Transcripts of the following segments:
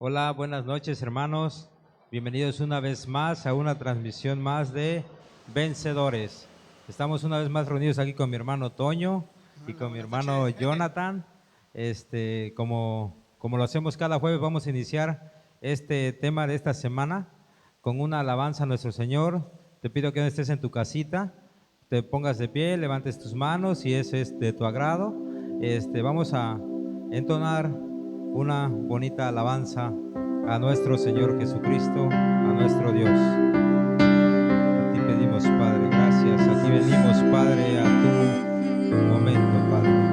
Hola, buenas noches, hermanos. Bienvenidos una vez más a una transmisión más de Vencedores. Estamos una vez más reunidos aquí con mi hermano Toño y con mi hermano Jonathan. Como lo hacemos cada jueves, vamos a iniciar este tema de esta semana con una alabanza a nuestro Señor. Te pido que estés en tu casita, te pongas de pie, levantes tus manos si es de tu agrado. Vamos a entonar una bonita alabanza a nuestro Señor Jesucristo, a nuestro Dios. A ti pedimos, Padre, gracias. A ti venimos, Padre, a tu momento, Padre.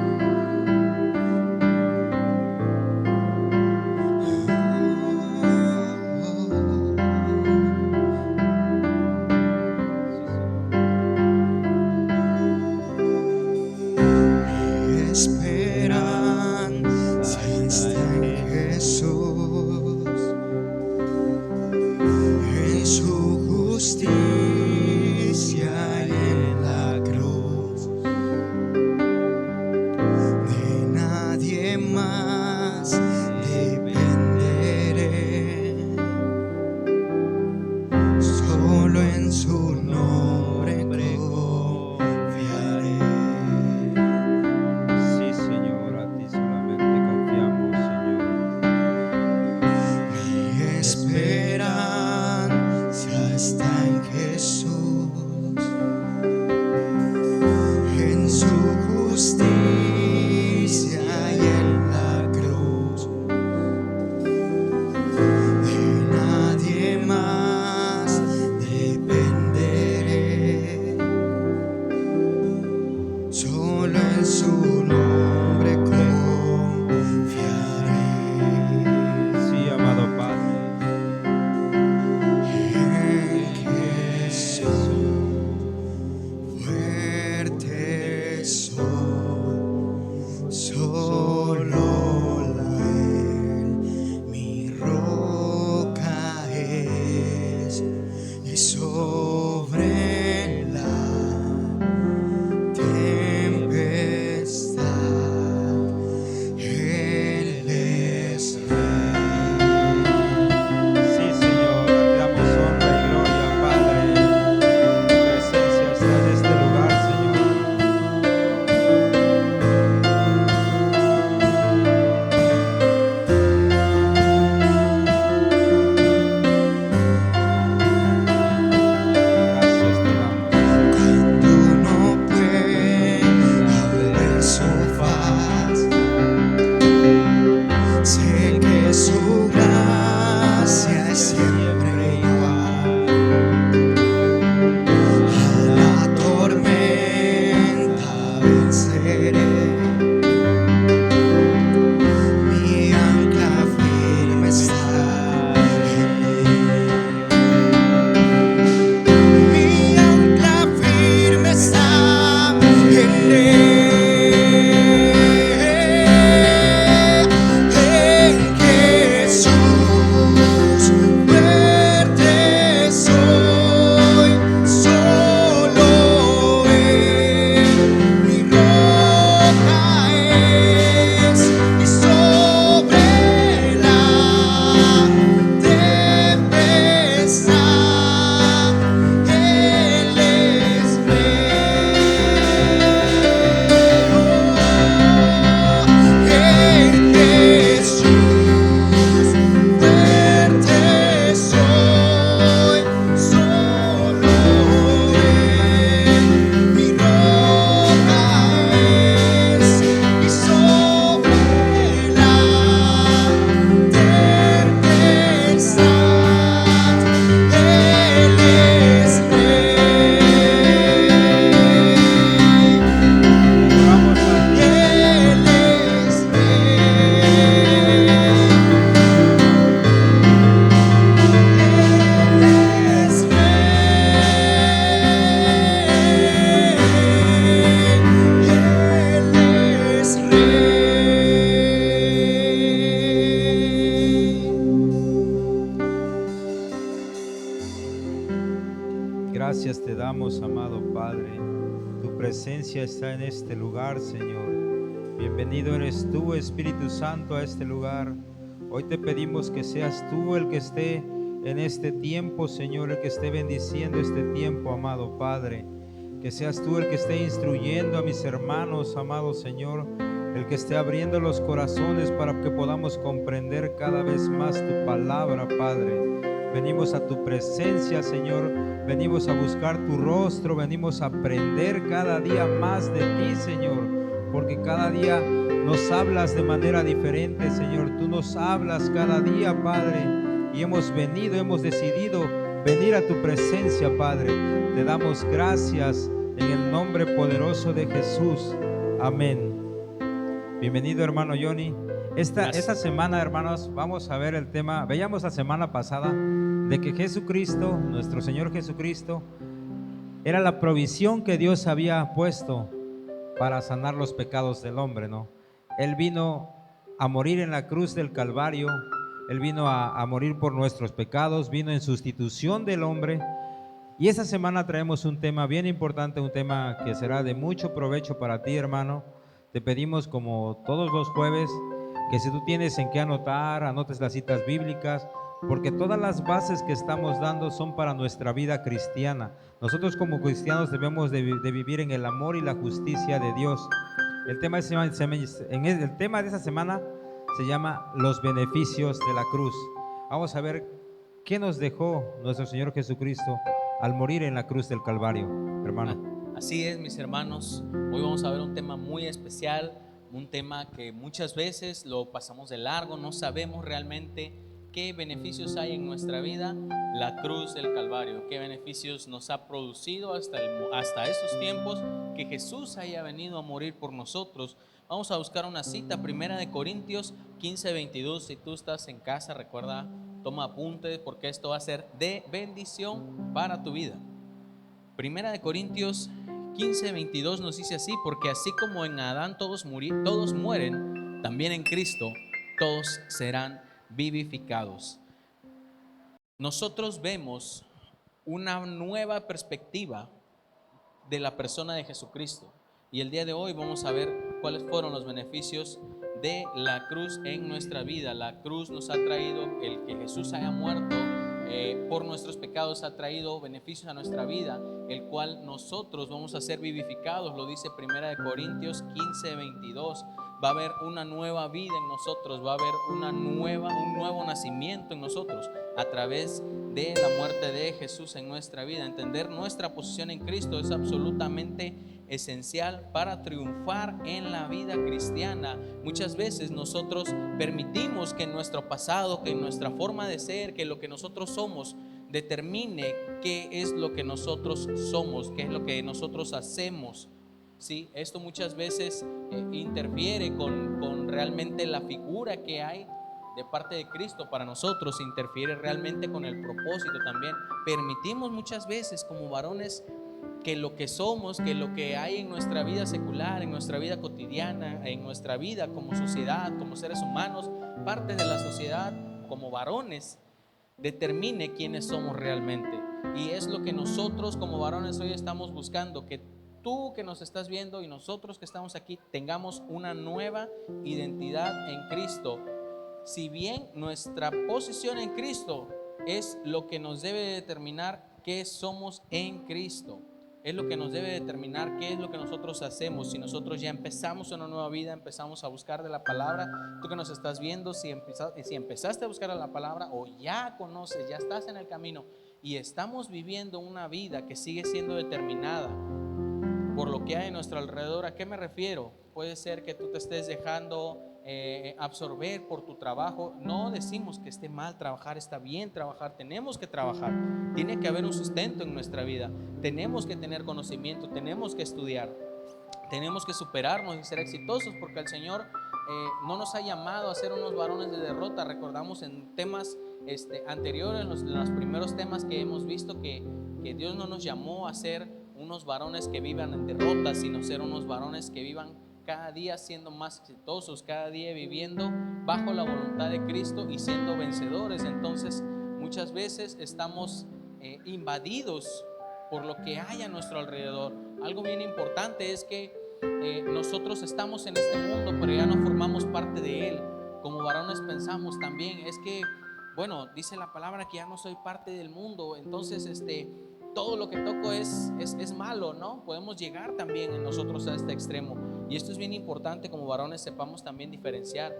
Gracias te damos, amado Padre. Tu presencia está en este lugar, Señor. Bienvenido eres tú, Espíritu Santo, a este lugar. Hoy te pedimos que seas tú el que esté en este tiempo, Señor, el que esté bendiciendo este tiempo, amado Padre. Que seas tú el que esté instruyendo a mis hermanos, amado Señor, el que esté abriendo los corazones para que podamos comprender cada vez más tu palabra, Padre. Venimos a tu presencia, Señor, venimos a buscar tu rostro, venimos a aprender cada día más de ti, Señor, porque cada día nos hablas de manera diferente, Señor. Tú nos hablas cada día, Padre, y hemos decidido venir a tu presencia, Padre. Te damos gracias en el nombre poderoso de Jesús. Amén. Bienvenido, hermano Johnny. Esta semana, hermanos, vamos a ver el tema. Veíamos la semana pasada de que Jesucristo, nuestro Señor Jesucristo, era la provisión que Dios había puesto para sanar los pecados del hombre, ¿no? Él vino a morir en la cruz del Calvario. Él vino a morir por nuestros pecados, vino en sustitución del hombre. Y esta semana traemos un tema bien importante, un tema que será de mucho provecho para ti, hermano. Te pedimos, como todos los jueves, que si tú tienes en qué anotar, anotes las citas bíblicas, porque todas las bases que estamos dando son para nuestra vida cristiana. Nosotros como cristianos debemos de vivir en el amor y la justicia de Dios. El tema de esta semana se llama Los beneficios de la cruz. Vamos a ver qué nos dejó nuestro Señor Jesucristo al morir en la cruz del Calvario, hermano. Así es, mis hermanos. Hoy vamos a ver un tema muy especial, un tema que muchas veces lo pasamos de largo, no sabemos realmente qué beneficios hay en nuestra vida, la cruz del Calvario, qué beneficios nos ha producido hasta esos tiempos que Jesús haya venido a morir por nosotros. Vamos a buscar una cita, 1 Corintios 15:22. Si tú estás en casa, recuerda, toma apuntes porque esto va a ser de bendición para tu vida. 1 Corintios 15:22 nos dice así: porque así como en Adán todos mueren, también en Cristo todos serán vivificados. Nosotros vemos una nueva perspectiva de la persona de Jesucristo, y el día de hoy vamos a ver cuáles fueron los beneficios de la cruz en nuestra vida. La cruz nos ha traído, el que Jesús haya muerto por nuestros pecados, ha traído beneficios a nuestra vida, el cual nosotros vamos a ser vivificados. Lo dice 1 Corintios 15:22. Va a haber una nueva vida en nosotros, va a haber un nuevo nacimiento en nosotros a través de la muerte de Jesús en nuestra vida. Entender nuestra posición en Cristo es absolutamente esencial para triunfar en la vida cristiana. Muchas veces nosotros permitimos que nuestro pasado, que nuestra forma de ser, que lo que nosotros somos determine qué es lo que nosotros somos, qué es lo que nosotros hacemos. Sí, esto muchas veces interfiere con realmente la figura que hay de parte de Cristo para nosotros, interfiere realmente con el propósito también. Permitimos muchas veces como varones que lo que somos, que lo que hay en nuestra vida secular, en nuestra vida cotidiana, en nuestra vida como sociedad, como seres humanos, parte de la sociedad, como varones, determine quiénes somos realmente. Y es lo que nosotros como varones hoy estamos buscando, que tú que nos estás viendo y nosotros que estamos aquí tengamos una nueva identidad en Cristo. Si bien nuestra posición en Cristo es lo que nos debe determinar qué somos en Cristo, es lo que nos debe determinar qué es lo que nosotros hacemos. Si nosotros ya empezamos una nueva vida, empezamos a buscar de la palabra, tú que nos estás viendo, si empezaste a buscar a la palabra o ya conoces, ya estás en el camino y estamos viviendo una vida que sigue siendo determinada por lo que hay a nuestro alrededor. ¿A qué me refiero? Puede ser que tú te estés dejando absorber por tu trabajo. No decimos que esté mal trabajar, está bien trabajar, tenemos que trabajar, tiene que haber un sustento en nuestra vida, tenemos que tener conocimiento, tenemos que estudiar, tenemos que superarnos y ser exitosos, porque el Señor no nos ha llamado a ser unos varones de derrota. Recordamos en temas anteriores, en los primeros temas que hemos visto, que Dios no nos llamó a ser unos varones que vivan en derrota, sino ser unos varones que vivan cada día siendo más exitosos, cada día viviendo bajo la voluntad de Cristo y siendo vencedores. Entonces muchas veces estamos invadidos por lo que hay a nuestro alrededor. Algo bien importante es que nosotros estamos en este mundo, pero ya no formamos parte de él. como varones pensamos también, es que, bueno, dice la palabra que ya no soy parte del mundo, entonces todo lo que toco es malo, ¿no? Podemos llegar también en nosotros a este extremo. Y esto es bien importante, como varones sepamos también diferenciar,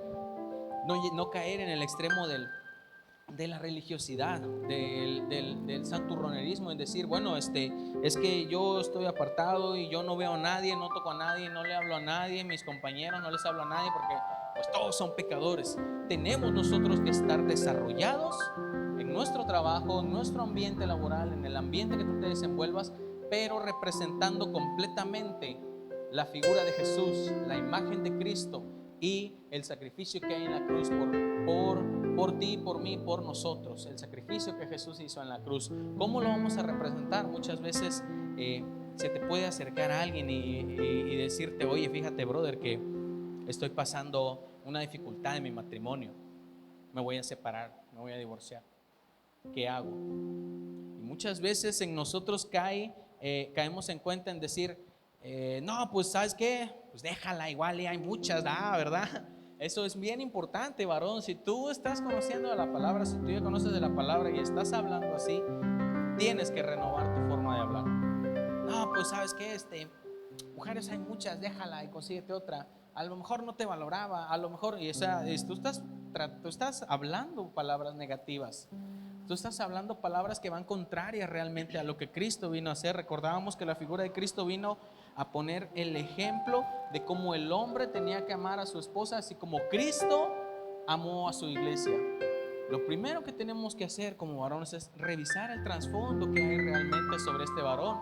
no caer en el extremo de la religiosidad, del santurronerismo, en decir, bueno, es que yo estoy apartado y yo no veo a nadie, no toco a nadie, no le hablo a nadie, mis compañeros no les hablo a nadie porque pues todos son pecadores. Tenemos nosotros que estar desarrollados en nuestro trabajo, en nuestro ambiente laboral, en el ambiente que tú te desenvuelvas, pero representando completamente la figura de Jesús, la imagen de Cristo y el sacrificio que hay en la cruz por ti, por mí, por nosotros, el sacrificio que Jesús hizo en la cruz. ¿Cómo lo vamos a representar? Muchas veces se te puede acercar a alguien y decirte, oye, fíjate, brother, que estoy pasando una dificultad en mi matrimonio, me voy a separar, me voy a divorciar, ¿qué hago? Y muchas veces en nosotros caemos en cuenta en decir, no, pues ¿sabes qué? Pues déjala, igual y hay muchas, ¿verdad? Eso es bien importante, varón. Si tú estás conociendo de la palabra, si tú ya conoces de la palabra y estás hablando así, tienes que renovar tu forma de hablar. No, pues ¿sabes qué? Mujeres hay muchas, déjala y consíguete otra. A lo mejor no te valoraba, a lo mejor, y tú estás hablando palabras negativas. Tú estás hablando palabras que van contrarias realmente a lo que Cristo vino a hacer. Recordábamos que la figura de Cristo vino a poner el ejemplo de cómo el hombre tenía que amar a su esposa, así como Cristo amó a su iglesia. Lo primero que tenemos que hacer como varones es revisar el trasfondo que hay realmente sobre este varón.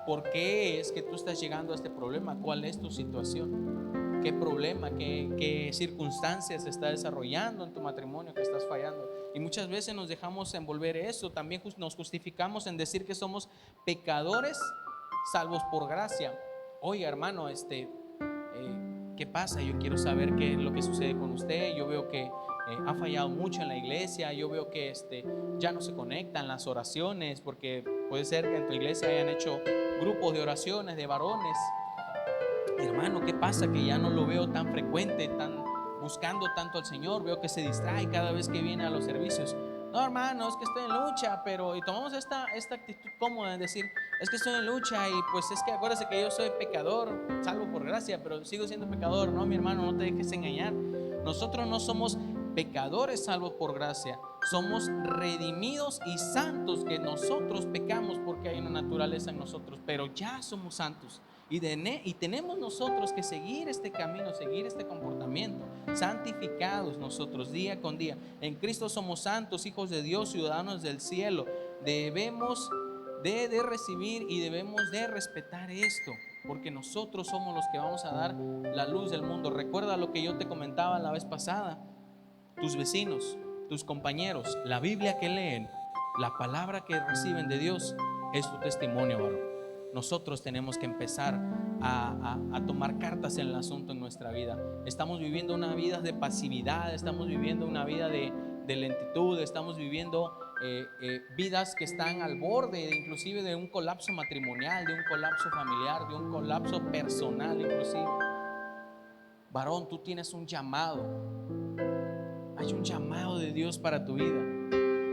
¿Por qué es que tú estás llegando a este problema? ¿Cuál es tu situación? ¿Qué problema, qué circunstancias se está desarrollando en tu matrimonio que estás fallando? Y muchas veces nos dejamos envolver eso. También nos justificamos en decir que somos pecadores salvos por gracia. Oiga, hermano, ¿qué pasa? Yo quiero saber qué es lo que sucede con usted. Yo veo que ha fallado mucho en la iglesia. Yo veo que ya no se conectan las oraciones, porque puede ser que en tu iglesia hayan hecho grupos de oraciones de varones. Hermano, ¿qué pasa? Que ya no lo veo tan frecuente, tan buscando tanto al Señor. Veo que se distrae cada vez que viene a los servicios. No, hermano, es que estoy en lucha, y tomamos esta actitud cómoda de decir, es que estoy en lucha y pues es que acuérdese que yo soy pecador, salvo por gracia, pero sigo siendo pecador. No, mi hermano, no te dejes engañar. Nosotros no somos pecadores salvos por gracia, somos redimidos y santos, que nosotros pecamos porque hay una naturaleza en nosotros, pero ya somos santos. Y tenemos nosotros que seguir este camino, seguir este comportamiento, santificados nosotros día con día. En Cristo somos santos, hijos de Dios, ciudadanos del cielo. Debemos de recibir y debemos de respetar esto, porque nosotros somos los que vamos a dar la luz del mundo. Recuerda lo que yo te comentaba la vez pasada. Tus vecinos, tus compañeros, la Biblia que leen, la palabra que reciben de Dios es tu testimonio, varón. Nosotros tenemos que empezar a tomar cartas en el asunto en nuestra vida. Estamos viviendo una vida de pasividad, estamos viviendo una vida de lentitud, estamos viviendo vidas que están al borde inclusive de un colapso matrimonial, de un colapso familiar, de un colapso personal inclusive. Varón, tú tienes un llamado. Hay un llamado de Dios para tu vida.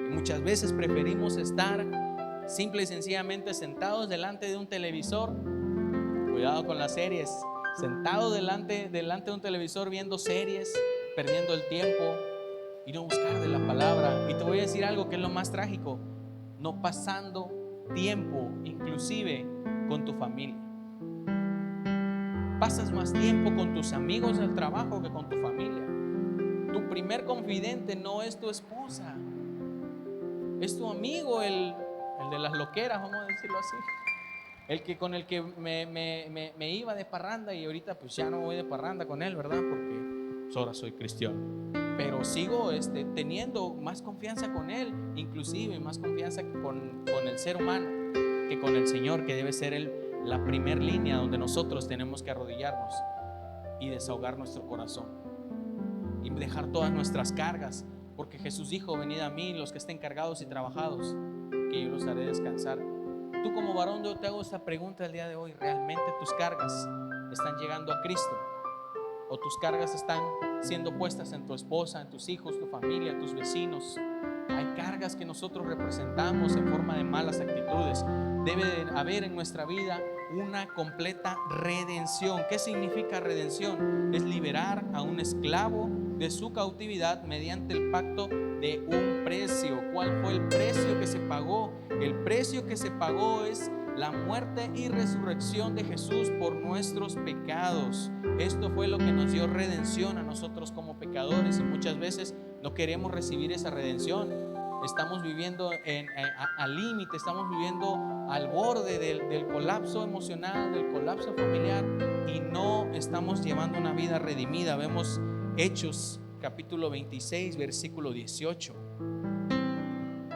Y muchas veces preferimos estar simple y sencillamente sentados delante de un televisor. Cuidado con las series. Sentados delante de un televisor viendo series, perdiendo el tiempo y no buscar de la palabra. Y te voy a decir algo que es lo más trágico: no pasando tiempo inclusive con tu familia. Pasas más tiempo con tus amigos del trabajo que con tu familia. Tu primer confidente no es tu esposa, es tu amigo, el de las loqueras, vamos a decirlo así. El que con el que me iba de parranda, y ahorita pues ya no voy de parranda con él, ¿verdad? Porque pues ahora soy cristiano. Pero sigo teniendo más confianza con él, inclusive más confianza con el ser humano que con el Señor, que debe ser la primer línea donde nosotros tenemos que arrodillarnos y desahogar nuestro corazón y dejar todas nuestras cargas, porque Jesús dijo: venid a mí los que estén cargados y trabajados, que yo los haré descansar. Tú como varón, yo te hago esta pregunta el día de hoy: ¿realmente tus cargas están llegando a Cristo? o tus cargas están siendo puestas en tu esposa, en tus hijos, tu familia, tus vecinos. Hay cargas que nosotros representamos en forma de malas actitudes. Debe de haber en nuestra vida una completa redención. ¿Qué significa redención? Es liberar a un esclavo de su cautividad mediante el pacto de un precio. ¿Cuál fue el precio que se pagó? El precio que se pagó es la muerte y resurrección de Jesús por nuestros pecados. Esto fue lo que nos dio redención a nosotros como pecadores, y muchas veces no queremos recibir esa redención. Estamos viviendo al límite, estamos viviendo al borde del colapso emocional, del colapso familiar, y no estamos llevando una vida redimida. Vemos Hechos capítulo 26 versículo 18.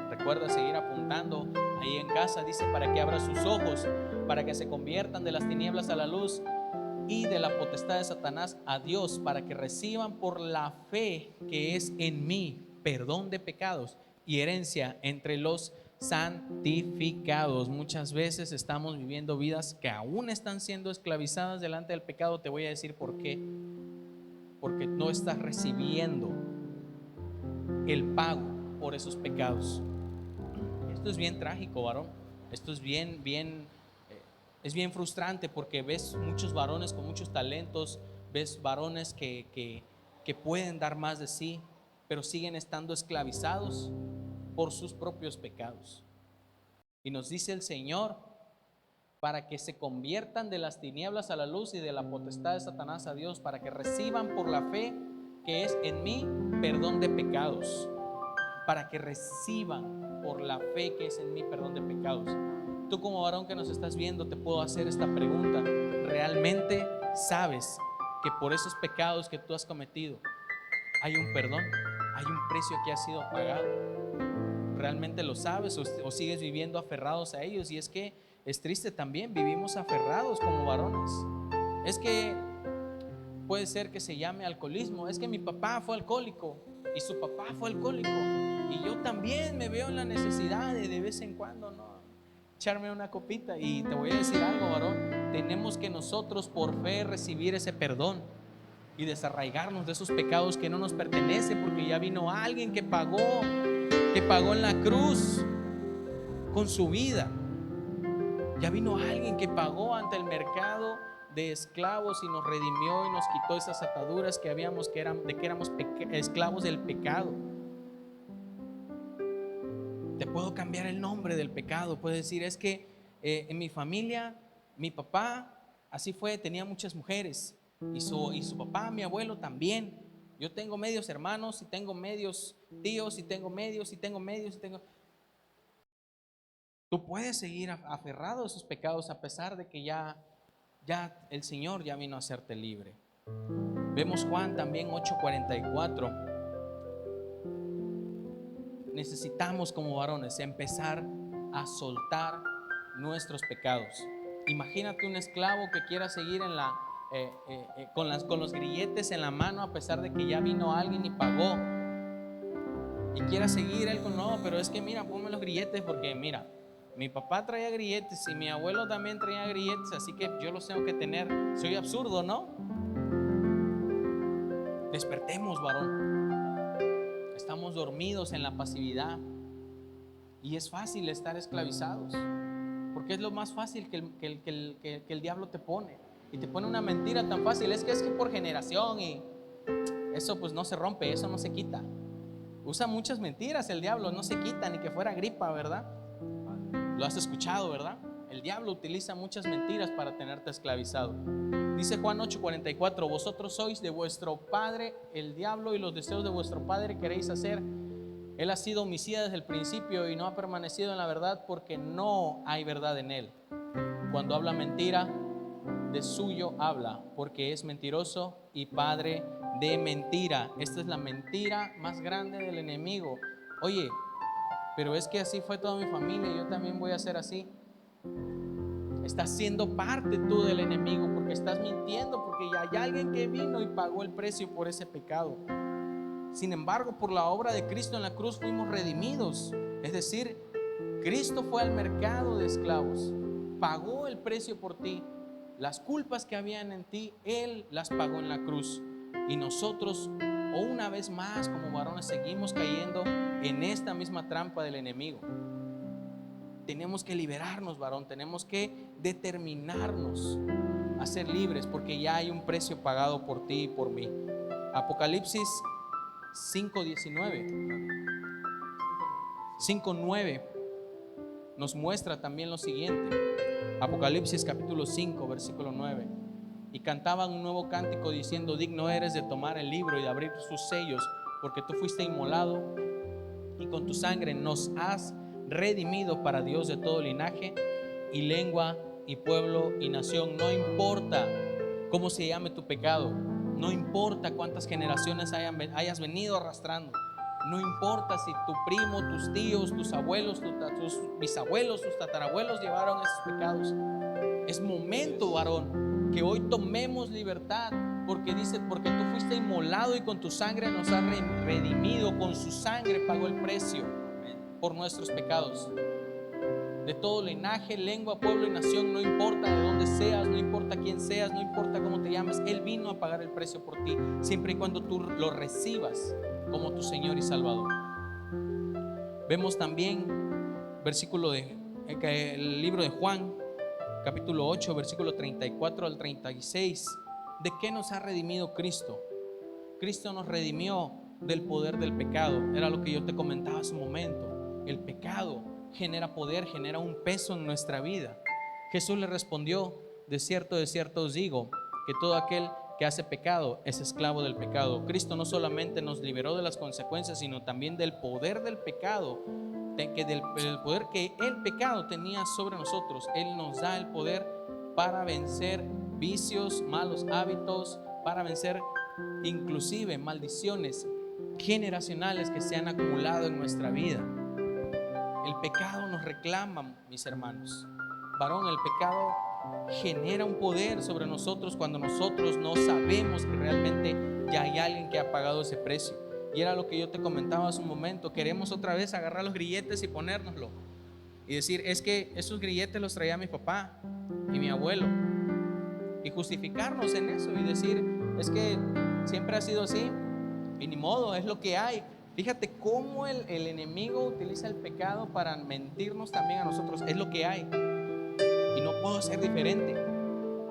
Recuerda seguir apuntando ahí en casa. Dice: para que abra sus ojos, para que se conviertan de las tinieblas a la luz y de la potestad de Satanás a Dios, para que reciban por la fe que es en mí perdón de pecados y herencia entre los santificados. Muchas veces estamos viviendo vidas que aún están siendo esclavizadas delante del pecado. Te voy a decir por qué. Porque no estás recibiendo el pago por esos pecados. Esto es bien trágico, varón. Esto es bien frustrante, porque ves muchos varones con muchos talentos, ves varones que pueden dar más de sí, pero siguen estando esclavizados por sus propios pecados. Y nos dice el Señor: para que se conviertan de las tinieblas a la luz y de la potestad de Satanás a Dios, para que reciban por la fe que es en mí perdón de pecados. Para que reciban por la fe que es en mí perdón de pecados. Tú como varón que nos estás viendo, te puedo hacer esta pregunta: ¿realmente sabes que por esos pecados que tú has cometido hay un perdón? ¿Hay un precio que ha sido pagado? ¿Realmente lo sabes o sigues viviendo aferrados a ellos? Y es que es triste también, vivimos aferrados como varones. Es que puede ser que se llame alcoholismo. Es que mi papá fue alcohólico y su papá fue alcohólico, y yo también me veo en la necesidad de vez en cuando, ¿no?, echarme una copita. Y te voy a decir algo, varón: tenemos que nosotros por fe recibir ese perdón y desarraigarnos de esos pecados que no nos pertenecen, porque ya vino alguien que pagó en la cruz con su vida. Ya vino alguien que pagó ante el mercado de esclavos y nos redimió y nos quitó esas ataduras que habíamos, que éramos esclavos del pecado. Te puedo cambiar el nombre del pecado. Puedes decir: es que en mi familia, mi papá así fue, tenía muchas mujeres, y su papá, mi abuelo también. Yo tengo medios hermanos, y tengo medios tíos, y tengo medios, y tengo medios, y tengo... Tú puedes seguir aferrado a esos pecados a pesar de que ya el Señor ya vino a hacerte libre. Vemos Juan también 8:44. Necesitamos como varones empezar a soltar nuestros pecados. Imagínate un esclavo que quiera seguir con los grilletes en la mano, a pesar de que ya vino alguien y pagó, y quiera seguir él con: no, pero es que mira, ponme los grilletes, porque mira, mi papá traía grilletes y mi abuelo también traía grilletes, así que yo los tengo que tener. Soy absurdo, ¿no? Despertemos, varón. Estamos dormidos en la pasividad, y es fácil estar esclavizados, porque es lo más fácil que el diablo te pone. Y te pone una mentira tan fácil: es que por generación, y eso pues no se rompe, eso no se quita. Usa muchas mentiras el diablo, no se quita, ni que fuera gripa, ¿verdad? Lo has escuchado, ¿verdad? El diablo utiliza muchas mentiras para tenerte esclavizado. Dice Juan 8:44: vosotros sois de vuestro padre el diablo, y los deseos de vuestro padre queréis hacer. Él ha sido homicida desde el principio y no ha permanecido en la verdad, porque no hay verdad en él. Cuando habla mentira, de suyo habla, porque es mentiroso y padre de mentira. Esta es la mentira más grande del enemigo. Oye, pero es que así fue toda mi familia, yo también voy a ser así. Estás siendo parte tú del enemigo, porque estás mintiendo, porque ya hay alguien que vino y pagó el precio por ese pecado. Sin embargo, por la obra de Cristo en la cruz fuimos redimidos. Es decir, Cristo fue al mercado de esclavos, pagó el precio por ti, Las culpas que habían en ti, Él las pagó en la cruz. Y nosotros, o una vez más como varones, seguimos cayendo en esta misma trampa del enemigo. Tenemos que liberarnos, varón. Tenemos que determinarnos a ser libres, porque ya hay un precio pagado por ti y por mí. Apocalipsis 5:9 nos muestra también lo siguiente. Apocalipsis capítulo 5 versículo 9. Y cantaban un nuevo cántico diciendo: digno eres de tomar el libro y de abrir sus sellos, porque tú fuiste inmolado y con tu sangre nos has redimido para Dios de todo linaje y lengua y pueblo y nación. No importa cómo se llame tu pecado, no importa cuántas generaciones hayas venido arrastrando, no importa si tu primo, tus tíos, tus abuelos, tus bisabuelos, tus tatarabuelos llevaron esos pecados. Es momento, varón, que hoy tomemos libertad, porque dice: porque tú fuiste inmolado y con tu sangre nos has redimido. Con su sangre pagó el precio por nuestros pecados. De todo linaje, lengua, pueblo y nación, no importa de dónde seas, no importa quién seas, no importa cómo te llames, Él vino a pagar el precio por ti, siempre y cuando tú lo recibas como tu Señor y Salvador. Vemos también el libro de Juan, capítulo 8, versículo 34 al 36. ¿De qué nos ha redimido Cristo? Cristo nos redimió del poder del pecado. Era lo que yo te comentaba hace un momento. El pecado genera poder, genera un peso en nuestra vida. Jesús le respondió: de cierto os digo, que todo aquel que hace pecado es esclavo del pecado. Cristo no solamente nos liberó de las consecuencias, sino también del poder del pecado, del poder que el pecado tenía sobre nosotros. Él nos da el poder para vencer vicios, malos hábitos, para vencer inclusive maldiciones generacionales que se han acumulado en nuestra vida. El pecado nos reclama, mis hermanos. Varón, el pecado genera un poder sobre nosotros cuando nosotros no sabemos que realmente ya hay alguien que ha pagado ese precio. Y era lo que yo te comentaba hace un momento. Queremos otra vez agarrar los grilletes y ponérnoslo y decir: es que esos grilletes los traía mi papá y mi abuelo, y justificarnos en eso y decir: es que siempre ha sido así y ni modo, es lo que hay. Fíjate cómo el enemigo utiliza el pecado para mentirnos también a nosotros. Es lo que hay y no puedo ser diferente.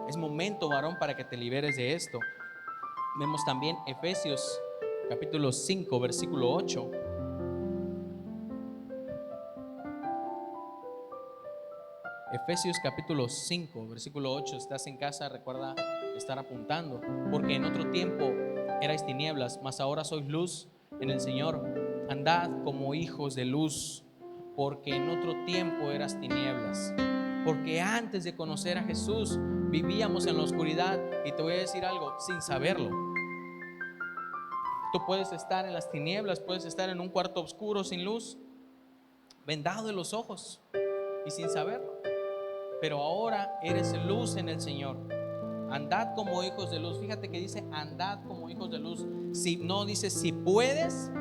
Es momento, varón, para que te liberes de esto. Vemos también Efesios capítulo 5 versículo 8. Efesios capítulo 5 versículo 8. Estás en casa, recuerda estar apuntando. Porque en otro tiempo erais tinieblas, mas ahora sois luz en el Señor. Andad como hijos de luz, porque en otro tiempo eras tinieblas. Porque antes de conocer a Jesús vivíamos en la oscuridad. Y te voy a decir algo, sin saberlo. Tú puedes estar en las tinieblas, puedes estar en un cuarto oscuro sin luz, vendado de los ojos y sin saberlo. Pero ahora eres luz en el Señor. Andad como hijos de luz. Fíjate que dice andad como hijos de luz. Si no dice si puedes,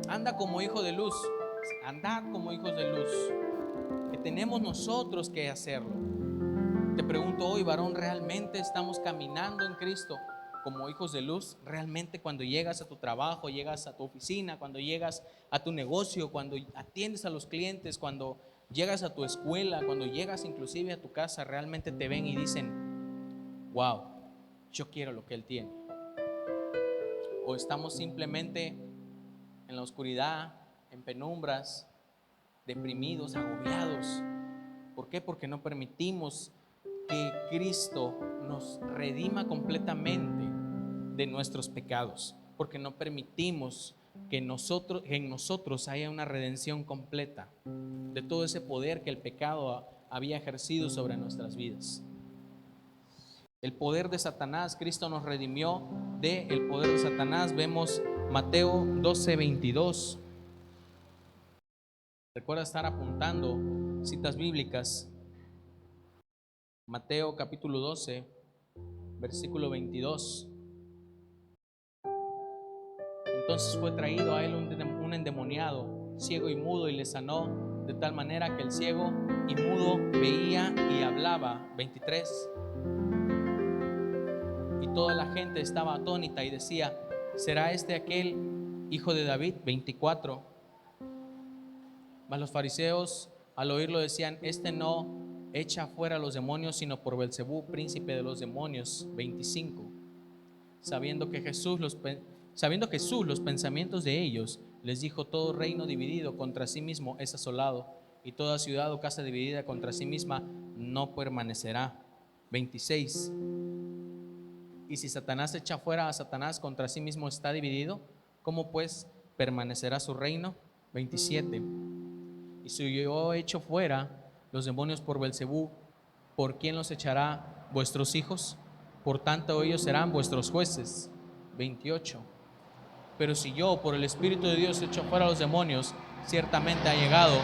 anda como hijo de luz. Andad como hijos de luz. Que tenemos nosotros que hacerlo. Te pregunto hoy, varón, ¿realmente estamos caminando en Cristo como hijos de luz? ¿Realmente cuando llegas a tu trabajo, llegas a tu oficina, cuando llegas a tu negocio, cuando atiendes a los clientes, cuando llegas a tu escuela, cuando llegas inclusive a tu casa, realmente te ven y dicen: wow, yo quiero lo que él tiene? ¿O estamos simplemente en la oscuridad, en penumbras, deprimidos, agobiados? ¿Por qué? Porque no permitimos que Cristo nos redima completamente de nuestros pecados, porque no permitimos que en nosotros haya una redención completa de todo ese poder que el pecado había ejercido sobre nuestras vidas. El poder de Satanás, Cristo nos redimió del poder de Satanás. Vemos Mateo 12:22. Recuerda estar apuntando citas bíblicas. Mateo capítulo 12, versículo 22. Entonces fue traído a él un endemoniado, ciego y mudo, y le sanó de tal manera que el ciego y mudo veía y hablaba. 23. y toda la gente estaba atónita y decía: ¿será este aquel hijo de David? 24. Mas los fariseos al oírlo decían: este no echa fuera a los demonios, sino por Belcebú, príncipe de los demonios. 25. Sabiendo Jesús los pensamientos de ellos, les dijo: todo reino dividido contra sí mismo es asolado, y toda ciudad o casa dividida contra sí misma no permanecerá. 26. Y si Satanás echa fuera a Satanás, contra sí mismo está dividido, ¿cómo pues permanecerá su reino? 27. Y si yo echo fuera los demonios por Belcebú, ¿por quién los echará? Vuestros hijos. Por tanto ellos serán vuestros jueces. 28. Pero si yo por el Espíritu de Dios echo fuera los demonios, ciertamente ha llegado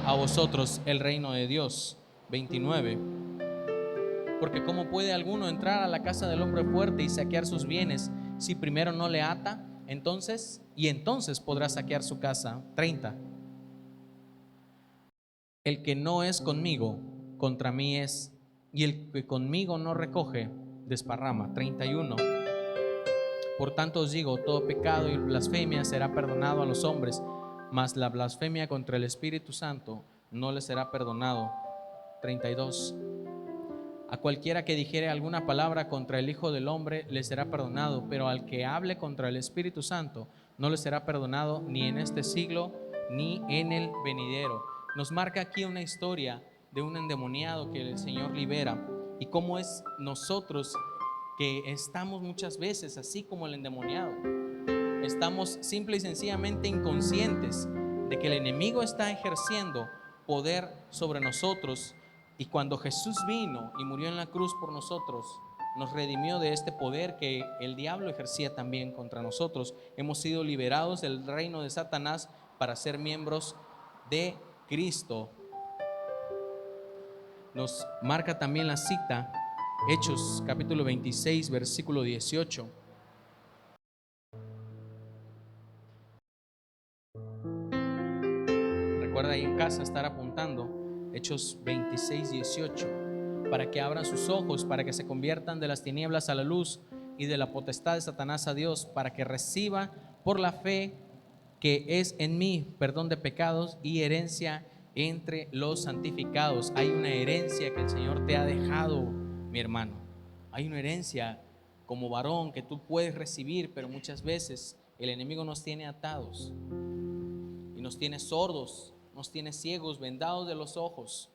a vosotros el reino de Dios. 29. Porque ¿cómo puede alguno entrar a la casa del hombre fuerte y saquear sus bienes si primero no le ata? Entonces podrá saquear su casa. 30. El que no es conmigo, contra mí es, y el que conmigo no recoge, desparrama. 31. Por tanto os digo, todo pecado y blasfemia será perdonado a los hombres, mas la blasfemia contra el Espíritu Santo no le será perdonado. 32. A cualquiera que dijere alguna palabra contra el Hijo del Hombre le será perdonado, pero al que hable contra el Espíritu Santo no le será perdonado ni en este siglo ni en el venidero. Nos marca aquí una historia de un endemoniado que el Señor libera, y cómo es nosotros que estamos muchas veces así como el endemoniado. Estamos simple y sencillamente inconscientes de que el enemigo está ejerciendo poder sobre nosotros, y cuando Jesús vino y murió en la cruz por nosotros, nos redimió de este poder que el diablo ejercía también contra nosotros. Hemos sido liberados del reino de Satanás para ser miembros de Cristo. Nos marca también la cita Hechos capítulo 26 versículo 18. Recuerda ahí en casa estar apuntando Hechos 26, 18, para que abran sus ojos, para que se conviertan de las tinieblas a la luz y de la potestad de Satanás a Dios, para que reciba por la fe que es en mí perdón de pecados y herencia entre los santificados. Hay una herencia que el Señor te ha dejado, mi hermano. Hay una herencia como varón que tú puedes recibir, pero muchas veces el enemigo nos tiene atados y nos tiene sordos, nos tiene ciegos, vendados de los ojos,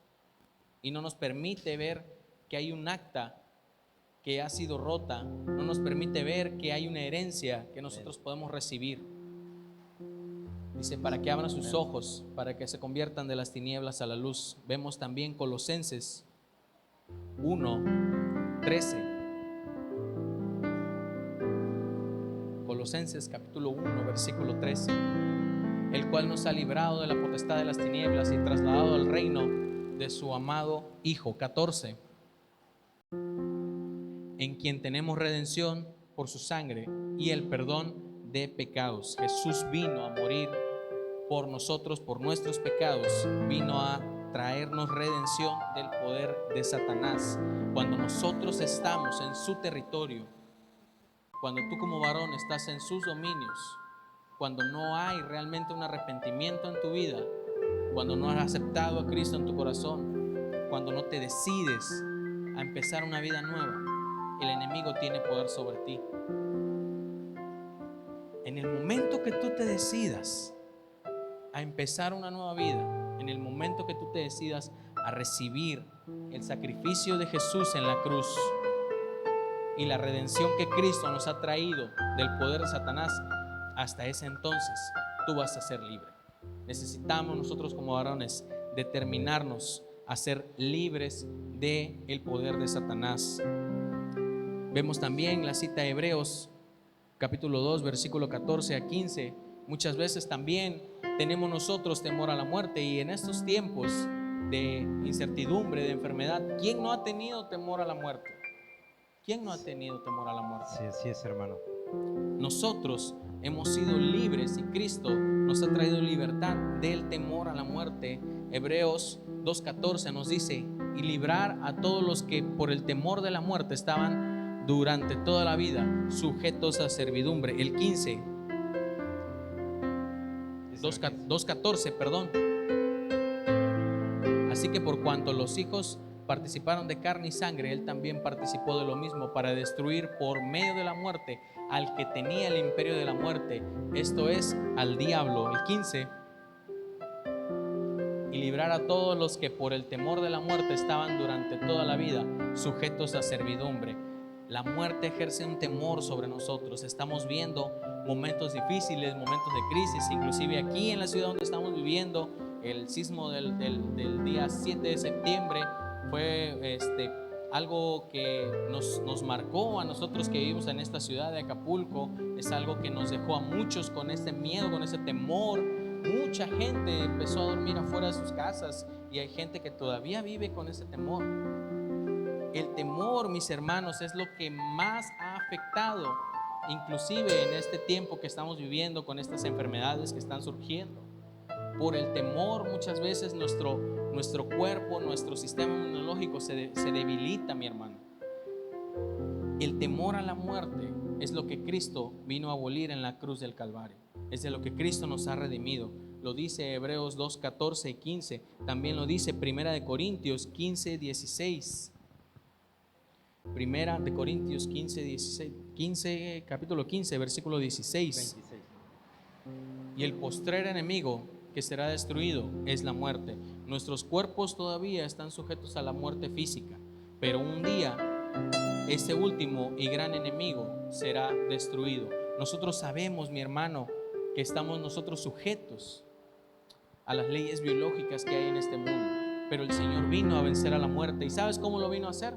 y no nos permite ver que hay un acta que ha sido rota, no nos permite ver que hay una herencia que nosotros podemos recibir. Dice, para que abran sus ojos, para que se conviertan de las tinieblas a la luz. Vemos también Colosenses 1:13. Colosenses capítulo 1 versículo 13. El cual nos ha librado de la potestad de las tinieblas y trasladado al reino de su amado Hijo. 14. En quien tenemos redención por su sangre y el perdón de pecados. Jesús vino a morir por nosotros, por nuestros pecados. Vino a traernos redención del poder de Satanás. Cuando nosotros estamos en su territorio, cuando tú como varón estás en sus dominios, cuando no hay realmente un arrepentimiento en tu vida, cuando no has aceptado a Cristo en tu corazón, cuando no te decides a empezar una vida nueva, el enemigo tiene poder sobre ti. En el momento que tú te decidas a empezar una nueva vida, en el momento que tú te decidas a recibir el sacrificio de Jesús en la cruz y la redención que Cristo nos ha traído del poder de Satanás, hasta ese entonces tú vas a ser libre. Necesitamos nosotros como varones determinarnos a ser libres del poder de Satanás. Vemos también la cita de Hebreos capítulo 2 versículo 14 a 15. Muchas veces también tenemos nosotros temor a la muerte, y en estos tiempos de incertidumbre, de enfermedad, ¿quién no ha tenido temor a la muerte? ¿Quién no ha tenido temor a la muerte? Sí, así es, hermano. Nosotros hemos sido libres y Cristo nos ha traído libertad del temor a la muerte. Hebreos 2:14 nos dice: y librar a todos los que por el temor de la muerte estaban durante toda la vida, sujetos a servidumbre. El 15, 2:14, perdón. Así que por cuanto los hijos participaron de carne y sangre, él también participó de lo mismo para destruir por medio de la muerte al que tenía el imperio de la muerte, esto es, al diablo. El 15, y librar a todos los que por el temor de la muerte estaban durante toda la vida sujetos a servidumbre. La muerte ejerce un temor sobre nosotros. Estamos viendo momentos difíciles, momentos de crisis, inclusive aquí en la ciudad donde estamos viviendo. El sismo del día 7 de septiembre fue algo que nos marcó a nosotros que vivimos en esta ciudad de Acapulco. Es algo que nos dejó a muchos con ese miedo, con ese temor. Mucha gente empezó a dormir afuera de sus casas y hay gente que todavía vive con ese temor. El temor, mis hermanos, es lo que más ha afectado, inclusive en este tiempo que estamos viviendo con estas enfermedades que están surgiendo. Por el temor muchas veces nuestro cuerpo, nuestro sistema inmunológico se debilita, mi hermano. El temor a la muerte es lo que Cristo vino a abolir en la cruz del Calvario. Es de lo que Cristo nos ha redimido. Lo dice Hebreos 2, 14 y 15. También lo dice Primera de Corintios 15, 16. Primera de Corintios 15, 16. Capítulo 15, versículo 16. 26. Y el postrer enemigo que será destruido es la muerte. Nuestros cuerpos todavía están sujetos a la muerte física, pero un día ese último y gran enemigo será destruido. Nosotros sabemos, mi hermano, que estamos nosotros sujetos a las leyes biológicas que hay en este mundo, pero el Señor vino a vencer a la muerte. ¿Y sabes cómo lo vino a hacer?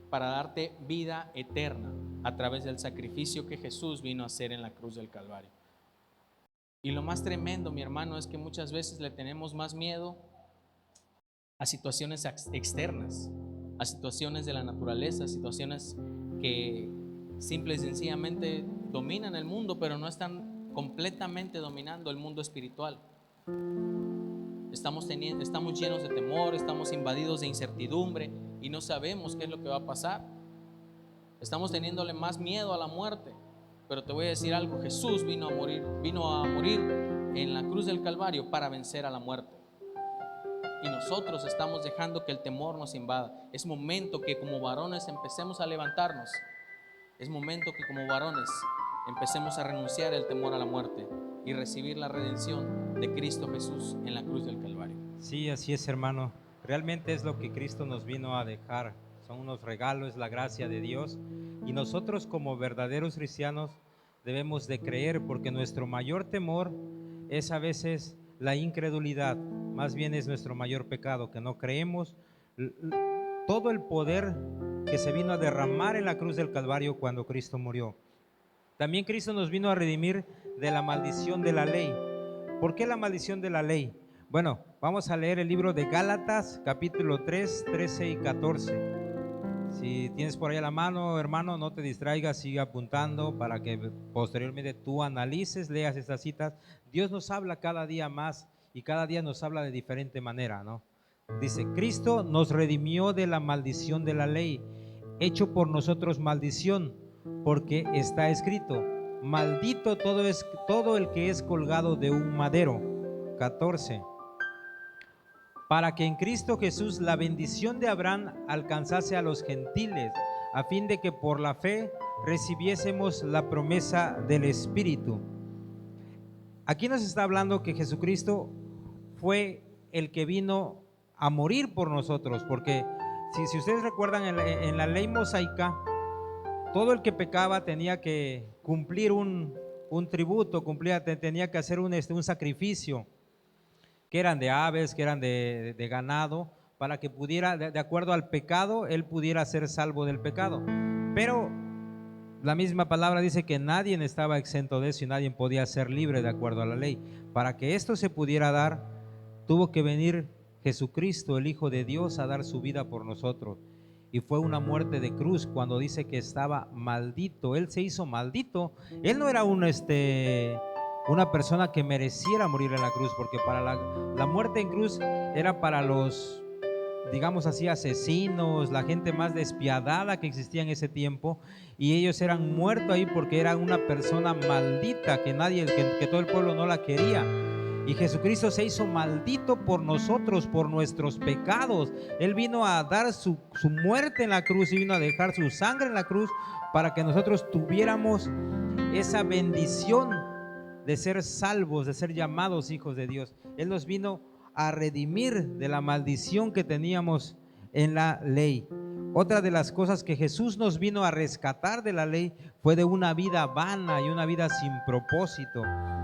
Para darte vida eterna a través del sacrificio que Jesús vino a hacer en la cruz del Calvario. Y lo más tremendo, mi hermano, es que muchas veces le tenemos más miedo a situaciones externas, a situaciones de la naturaleza, a situaciones que simple y sencillamente dominan el mundo, pero no están completamente dominando el mundo espiritual. Estamos llenos de temor, estamos invadidos de incertidumbre y no sabemos qué es lo que va a pasar. Estamos teniéndole más miedo a la muerte. Pero te voy a decir algo, Jesús vino a morir en la cruz del Calvario para vencer a la muerte. Y nosotros estamos dejando que el temor nos invada. Es momento que como varones empecemos a levantarnos. Es momento que como varones empecemos a renunciar al temor a la muerte y recibir la redención de Cristo Jesús en la cruz del Calvario. Sí, así es, hermano. Realmente es lo que Cristo nos vino a dejar. Son unos regalos, es la gracia de Dios. Y nosotros como verdaderos cristianos debemos de creer, porque nuestro mayor temor es a veces la incredulidad. Más bien es nuestro mayor pecado, que no creemos todo el poder que se vino a derramar en la cruz del Calvario cuando Cristo murió. También Cristo nos vino a redimir de la maldición de la ley. ¿Por qué la maldición de la ley? Bueno, vamos a leer el libro de Gálatas, capítulo 3, 13 y 14. Si tienes por ahí a la mano, hermano, no te distraigas, sigue apuntando para que posteriormente tú analices, leas estas citas. Dios nos habla cada día más y cada día nos habla de diferente manera, ¿no? Dice, Cristo nos redimió de la maldición de la ley, hecho por nosotros maldición, porque está escrito, maldito todo el que es colgado de un madero. 14. Para que en Cristo Jesús la bendición de Abraham alcanzase a los gentiles, a fin de que por la fe recibiésemos la promesa del Espíritu. Aquí nos está hablando que Jesucristo fue el que vino a morir por nosotros, porque si ustedes recuerdan en la ley mosaica, todo el que pecaba tenía que cumplir un tributo, tenía que hacer un sacrificio, que eran de aves, que eran de ganado, para que pudiera, de acuerdo al pecado, él pudiera ser salvo del pecado. Pero la misma palabra dice que nadie estaba exento de eso y nadie podía ser libre de acuerdo a la ley. Para que esto se pudiera dar, tuvo que venir Jesucristo, el Hijo de Dios, a dar su vida por nosotros. Y fue una muerte de cruz. Cuando dice que estaba maldito, él se hizo maldito. Él no era una persona que mereciera morir en la cruz, porque para la muerte en cruz era para los digamos así, asesinos, la gente más despiadada que existía en ese tiempo, y ellos eran muertos ahí porque era una persona maldita, que nadie, que todo el pueblo no la quería. Y Jesucristo se hizo maldito por nosotros, por nuestros pecados. Él vino a dar su muerte en la cruz y vino a dejar su sangre en la cruz para que nosotros tuviéramos esa bendición de ser salvos, de ser llamados hijos de Dios. Él nos vino a redimir de la maldición que teníamos en la ley. Otra de las cosas que Jesús nos vino a rescatar de la ley fue de una vida vana y una vida sin propósito.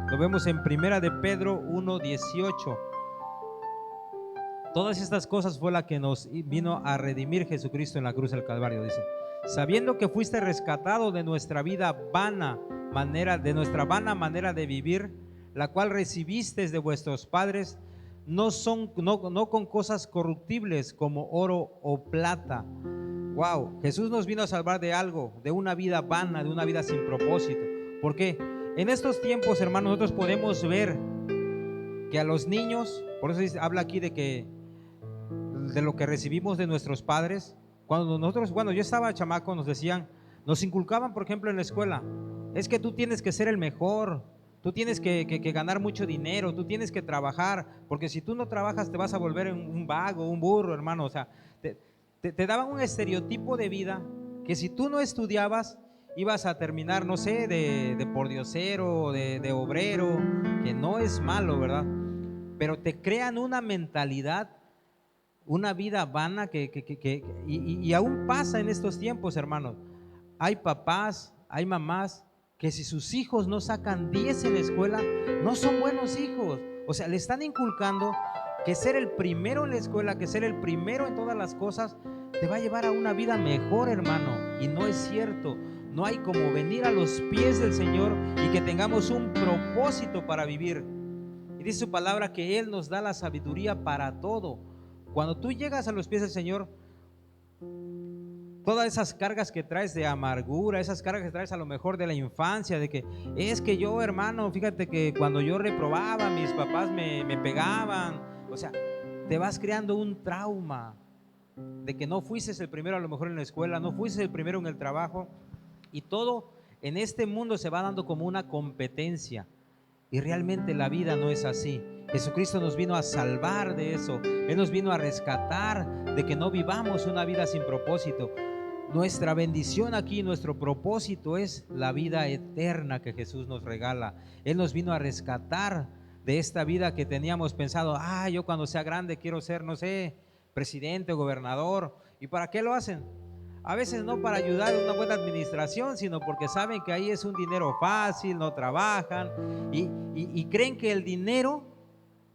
Lo vemos en Primera de Pedro 1:18. Todas estas cosas fue la que nos vino a redimir Jesucristo en la cruz del Calvario. Dice: sabiendo que fuiste rescatado de nuestra vida vana manera, de nuestra vana manera de vivir, la cual recibisteis de vuestros padres, no con cosas corruptibles como oro o plata. Wow, Jesús nos vino a salvar de algo, de una vida vana, de una vida sin propósito. ¿Por qué? En estos tiempos, hermanos, nosotros podemos ver que a los niños, por eso habla aquí de lo que recibimos de nuestros padres. Cuando yo estaba chamaco, nos decían, nos inculcaban, por ejemplo, en la escuela, es que tú tienes que ser el mejor, tú tienes que ganar mucho dinero, tú tienes que trabajar, porque si tú no trabajas te vas a volver un vago, un burro, hermano. O sea, te daban un estereotipo de vida que si tú no estudiabas ibas a terminar, no sé, de pordiosero, de obrero, que no es malo, ¿verdad? Pero te crean una mentalidad, una vida vana y aún pasa en estos tiempos, hermanos. Hay papás, hay mamás que si sus hijos no sacan 10 en la escuela, no son buenos hijos. O sea, le están inculcando que ser el primero en la escuela, que ser el primero en todas las cosas, te va a llevar a una vida mejor, hermano. Y no es cierto. No hay como venir a los pies del Señor y que tengamos un propósito para vivir. Y dice su palabra que Él nos da la sabiduría para todo. Cuando tú llegas a los pies del Señor, todas esas cargas que traes de amargura, esas cargas que traes a lo mejor de la infancia, de que es que yo, hermano, fíjate que cuando yo reprobaba, mis papás me pegaban. O sea, te vas creando un trauma de que no fuiste el primero a lo mejor en la escuela, no fuiste el primero en el trabajo, y todo en este mundo se va dando como una competencia, y realmente la vida no es así. Jesucristo nos vino a salvar de eso. Él nos vino a rescatar de que no vivamos una vida sin propósito. Nuestra bendición aquí, nuestro propósito es la vida eterna que Jesús nos regala. Él nos vino a rescatar de esta vida que teníamos pensado, yo cuando sea grande quiero ser, no sé, presidente o gobernador. ¿Y para qué lo hacen? A veces no para ayudar a una buena administración, sino porque saben que ahí es un dinero fácil, no trabajan y creen que el dinero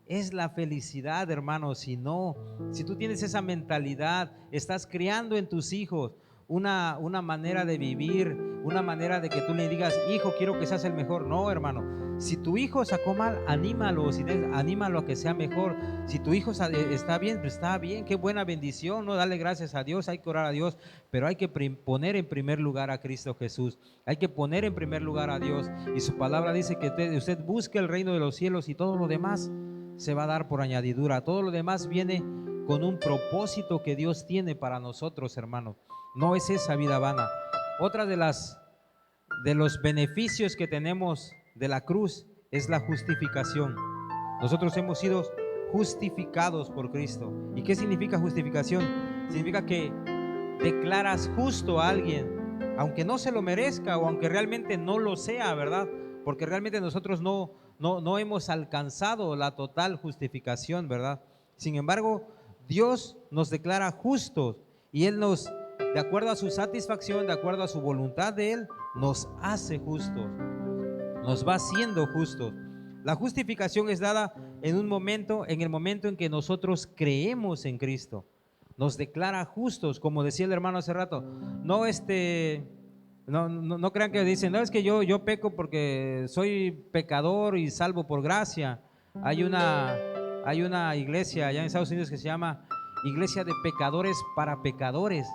es la felicidad, hermano. Si tú tienes esa mentalidad, estás criando en tus hijos una manera de vivir, una manera de que tú le digas, hijo, quiero que seas el mejor. No, hermano. Si tu hijo sacó mal, anímalo, anímalo a que sea mejor. Si tu hijo está bien, pues está bien, qué buena bendición, ¿no? Dale gracias a Dios, hay que orar a Dios, pero hay que poner en primer lugar a Cristo Jesús. Hay que poner en primer lugar a Dios. Y su palabra dice que usted busque el reino de los cielos y todo lo demás se va a dar por añadidura. Todo lo demás viene con un propósito que Dios tiene para nosotros, hermano. No es esa vida vana. Otra de los beneficios que tenemos de la cruz es la justificación. Nosotros hemos sido justificados por Cristo. ¿Y qué significa justificación? Significa que declaras justo a alguien, aunque no se lo merezca o aunque realmente no lo sea, ¿verdad? Porque realmente nosotros no hemos alcanzado la total justificación, ¿verdad? Sin embargo, Dios nos declara justos y Él nos, de acuerdo a su satisfacción, de acuerdo a su voluntad de Él, nos hace justos, nos va haciendo justos. La justificación es dada en el momento en que nosotros creemos en Cristo. Nos declara justos, como decía el hermano hace rato. No crean que dicen, no, es que yo peco porque soy pecador y salvo por gracia. Hay una iglesia allá en Estados Unidos que se llama Iglesia de Pecadores para Pecadores.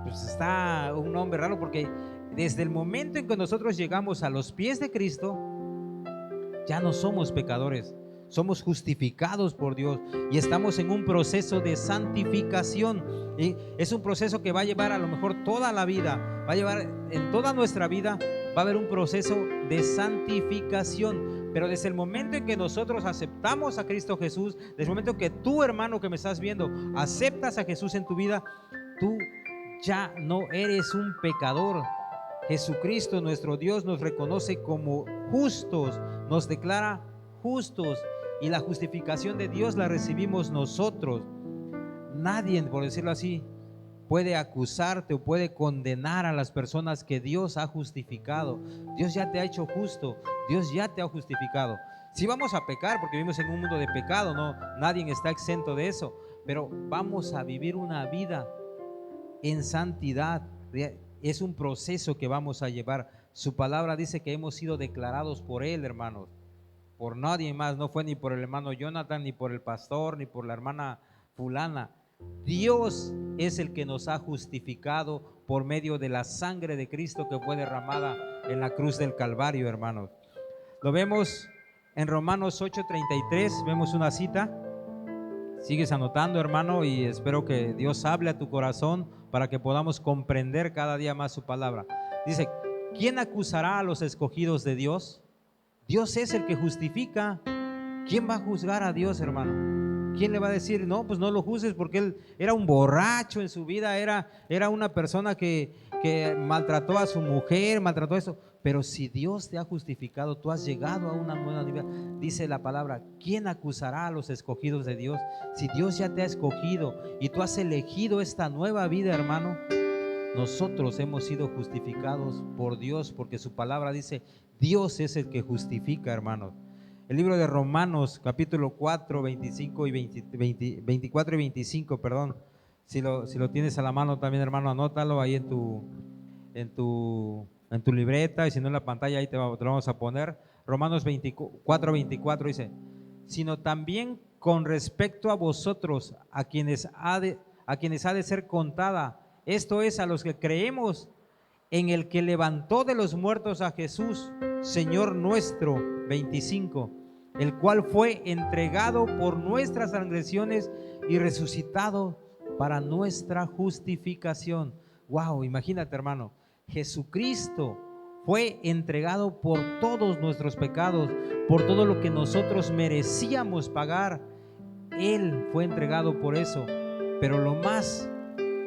Pues está un nombre raro porque desde el momento en que nosotros llegamos a los pies de Cristo, ya no somos pecadores, somos justificados por Dios y estamos en un proceso de santificación. Y es un proceso que va a llevar a lo mejor toda la vida, va a llevar en toda nuestra vida, va a haber un proceso de santificación. Pero desde el momento en que nosotros aceptamos a Cristo Jesús, desde el momento que tú, hermano que me estás viendo, aceptas a Jesús en tu vida, tú ya no eres un pecador. Jesucristo, nuestro Dios, nos reconoce como justos, nos declara justos, y la justificación de Dios la recibimos nosotros. Nadie, por decirlo así, puede acusarte o puede condenar a las personas que Dios ha justificado. Dios ya te ha hecho justo, Dios ya te ha justificado. Sí vamos a pecar porque vivimos en un mundo de pecado, no, nadie está exento de eso, pero vamos a vivir una vida en santidad. Es un proceso que vamos a llevar. Su palabra dice que hemos sido declarados por Él, hermanos, por nadie más. No fue ni por el hermano Jonathan, ni por el pastor, ni por la hermana fulana. Dios es el que nos ha justificado por medio de la sangre de Cristo que fue derramada en la cruz del Calvario, hermanos. Lo vemos en Romanos 8:33, vemos una cita. Sigues anotando, hermano, y espero que Dios hable a tu corazón para que podamos comprender cada día más su palabra. Dice, ¿quién acusará a los escogidos de Dios? Dios es el que justifica. ¿Quién va a juzgar a Dios, hermano? ¿Quién le va a decir, no, pues no lo juzgues porque él era un borracho en su vida, era una persona que maltrató a su mujer, maltrató eso? Pero si Dios te ha justificado, tú has llegado a una nueva vida. Dice la palabra, ¿quién acusará a los escogidos de Dios? Si Dios ya te ha escogido y tú has elegido esta nueva vida, hermano, nosotros hemos sido justificados por Dios, porque su palabra dice, Dios es el que justifica, hermanos. El libro de Romanos, capítulo 4, 25 y 24 y 25, perdón. Si lo tienes a la mano también, hermano, anótalo ahí en tu libreta, y si no en la pantalla, ahí te lo vamos a poner. Romanos 24, 24 dice, sino también con respecto a vosotros, a quienes ha de ser contada, esto es, a los que creemos en el que levantó de los muertos a Jesús, Señor nuestro, 25, el cual fue entregado por nuestras transgresiones y resucitado para nuestra justificación. Wow, imagínate, hermano, Jesucristo fue entregado por todos nuestros pecados, por todo lo que nosotros merecíamos pagar. Él fue entregado por eso. Pero lo más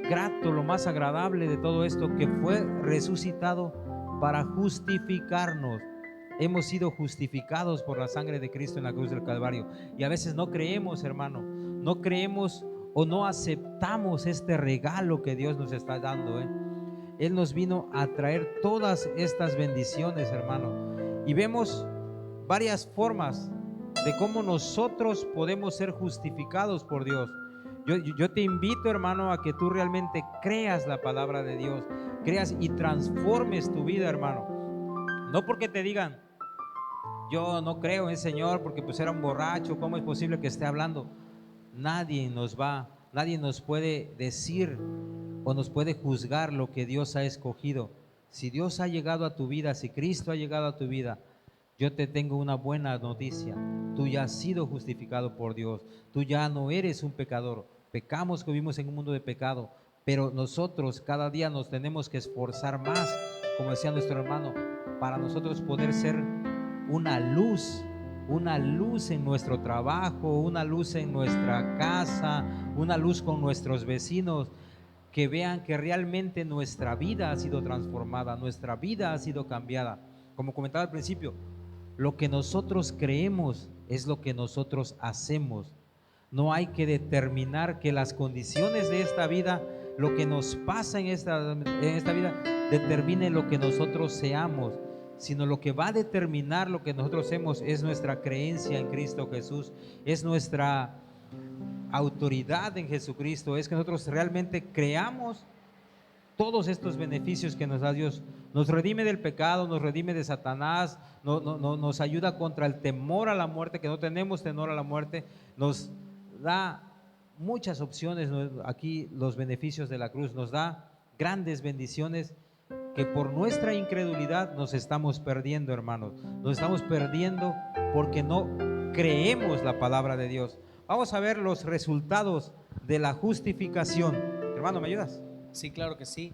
grato, lo más agradable de todo esto, que fue resucitado para justificarnos. Hemos sido justificados por la sangre de Cristo en la cruz del Calvario. Y a veces no creemos, hermano, no creemos o no aceptamos este regalo que Dios nos está dando, Él nos vino a traer todas estas bendiciones, hermano. Y vemos varias formas de cómo nosotros podemos ser justificados por Dios. Yo te invito, hermano, a que tú realmente creas la palabra de Dios, creas y transformes tu vida, hermano. No porque te digan, yo no creo en el Señor porque pues era un borracho, ¿cómo es posible que esté hablando? Nadie nos puede decir o nos puede juzgar lo que Dios ha escogido. Si Dios ha llegado a tu vida, si Cristo ha llegado a tu vida, yo te tengo una buena noticia. Tú ya has sido justificado por Dios. Tú ya no eres un pecador. Pecamos, que vivimos en un mundo de pecado, pero nosotros cada día nos tenemos que esforzar más, como decía nuestro hermano, para nosotros poder ser una luz en nuestro trabajo, una luz en nuestra casa, una luz con nuestros vecinos, que vean que realmente nuestra vida ha sido transformada, nuestra vida ha sido cambiada. Como comentaba al principio, lo que nosotros creemos es lo que nosotros hacemos. No hay que determinar que las condiciones de esta vida, lo que nos pasa en esta vida, determine lo que nosotros seamos, sino lo que va a determinar lo que nosotros hacemos es nuestra creencia en Cristo Jesús, es nuestra autoridad en Jesucristo, es que nosotros realmente creamos todos estos beneficios que nos da Dios. Nos redime del pecado, nos redime de Satanás, nos ayuda contra el temor a la muerte, que no tenemos temor a la muerte, nos da muchas opciones. Aquí los beneficios de la cruz nos da grandes bendiciones que por nuestra incredulidad nos estamos perdiendo, hermanos. Nos estamos perdiendo porque no creemos la palabra de Dios. Vamos a ver los resultados de la justificación. Hermano, ¿me ayudas? Sí, claro que sí.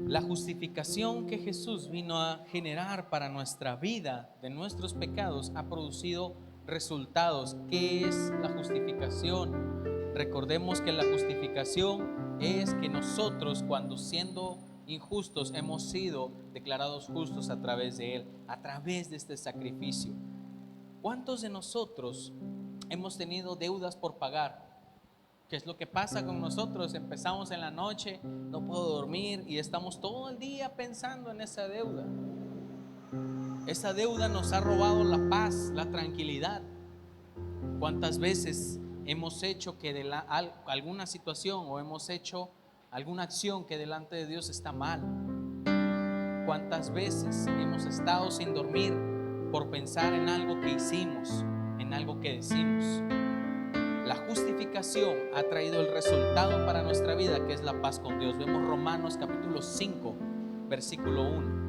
La justificación que Jesús vino a generar para nuestra vida de nuestros pecados ha producido resultados. ¿Qué es la justificación? Recordemos que la justificación es que nosotros, cuando siendo injustos, hemos sido declarados justos a través de Él, a través de este sacrificio. ¿Cuántos de nosotros hemos tenido deudas por pagar? ¿Qué es lo que pasa con nosotros? Empezamos en la noche, no puedo dormir y estamos todo el día pensando en esa deuda. Esa deuda nos ha robado la paz, la tranquilidad. ¿Cuántas veces hemos hecho que alguna situación o hemos hecho alguna acción que delante de Dios está mal? ¿Cuántas veces hemos estado sin dormir por pensar en algo que hicimos, en algo que decimos? La justificación ha traído el resultado para nuestra vida, que es la paz con Dios. Vemos Romanos capítulo 5, versículo 1.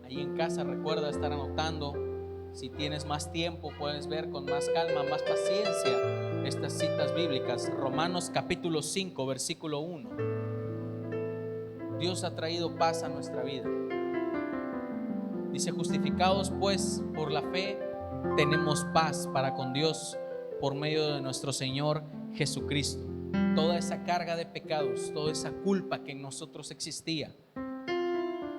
Ahí en casa recuerda estar anotando. Si tienes más tiempo, puedes ver con más calma, más paciencia estas citas bíblicas. Romanos capítulo 5, versículo 1. Dios ha traído paz a nuestra vida. Dice: justificados pues por la fe, tenemos paz para con Dios por medio de nuestro Señor Jesucristo. Toda esa carga de pecados, toda esa culpa que en nosotros existía,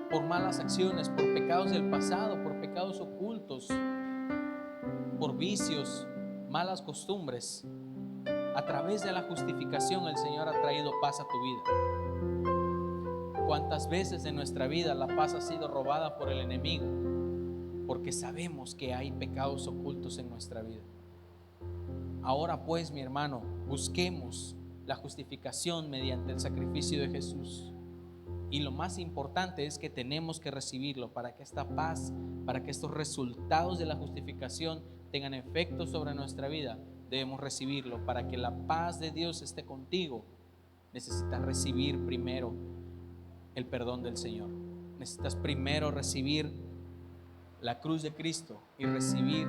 por malas acciones, por pecados del pasado, por pecados ocultos, por vicios, malas costumbres, a través de la justificación el Señor ha traído paz a tu vida. ¿Cuántas veces en nuestra vida la paz ha sido robada por el enemigo? Porque sabemos que hay pecados ocultos en nuestra vida. Ahora pues, mi hermano, busquemos la justificación mediante el sacrificio de Jesús. Y lo más importante es que tenemos que recibirlo para que esta paz, para que estos resultados de la justificación tengan efecto sobre nuestra vida. Debemos recibirlo. Para que la paz de Dios esté contigo, necesitas recibir primero el perdón del Señor. Necesitas primero recibir la cruz de Cristo y recibir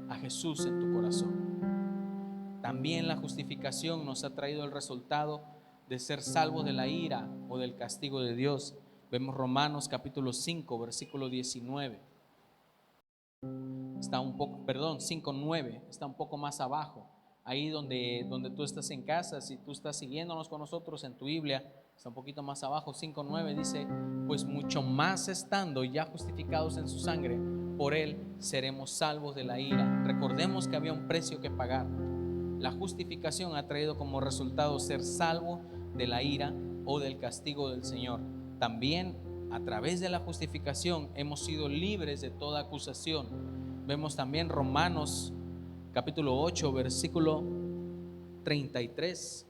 a Jesús en tu corazón. También la justificación nos ha traído el resultado de ser salvos de la ira o del castigo de Dios. Vemos Romanos capítulo 5, versículo 19. Está un poco, 5:9, está un poco más abajo. Ahí donde tú estás en casa, si tú estás siguiéndonos con nosotros en tu Biblia, está un poquito más abajo. 5:9 dice: pues mucho más estando ya justificados en su sangre, por él seremos salvos de la ira. Recordemos que había un precio que pagar. La justificación ha traído como resultado ser salvo de la ira o del castigo del Señor. También a través de la justificación hemos sido libres de toda acusación. Vemos también Romanos capítulo 8, versículo 33.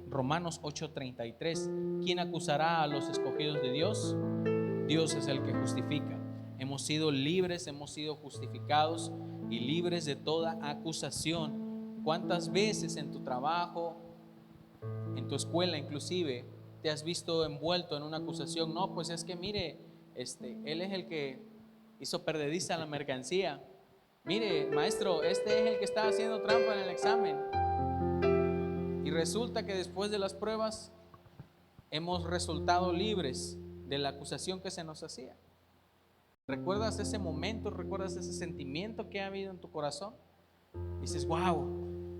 Romanos 8:33. ¿Quién acusará a los escogidos de Dios? Dios es el que justifica. Hemos sido libres, hemos sido justificados y libres de toda acusación. ¿Cuántas veces en tu trabajo, en tu escuela inclusive, te has visto envuelto en una acusación? No, pues es que mire, él es el que hizo perdediza la mercancía. Mire, maestro, este es el que estaba haciendo trampa en el examen. Y resulta que después de las pruebas hemos resultado libres de la acusación que se nos hacía. ¿Recuerdas ese momento? ¿Recuerdas ese sentimiento que ha habido en tu corazón? Dices: wow,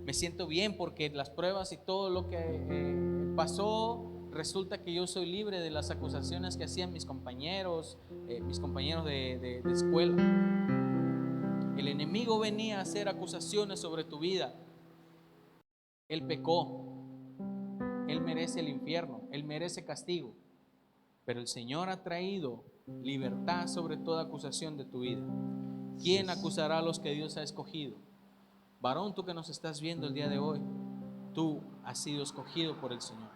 me siento bien porque las pruebas y todo lo que pasó, resulta que yo soy libre de las acusaciones que hacían mis compañeros de escuela. El enemigo venía a hacer acusaciones sobre tu vida. Él pecó, él merece el infierno, él merece castigo. Pero el Señor ha traído libertad sobre toda acusación de tu vida. ¿Quién acusará a los que Dios ha escogido? Varón, tú que nos estás viendo el día de hoy, tú has sido escogido por el Señor.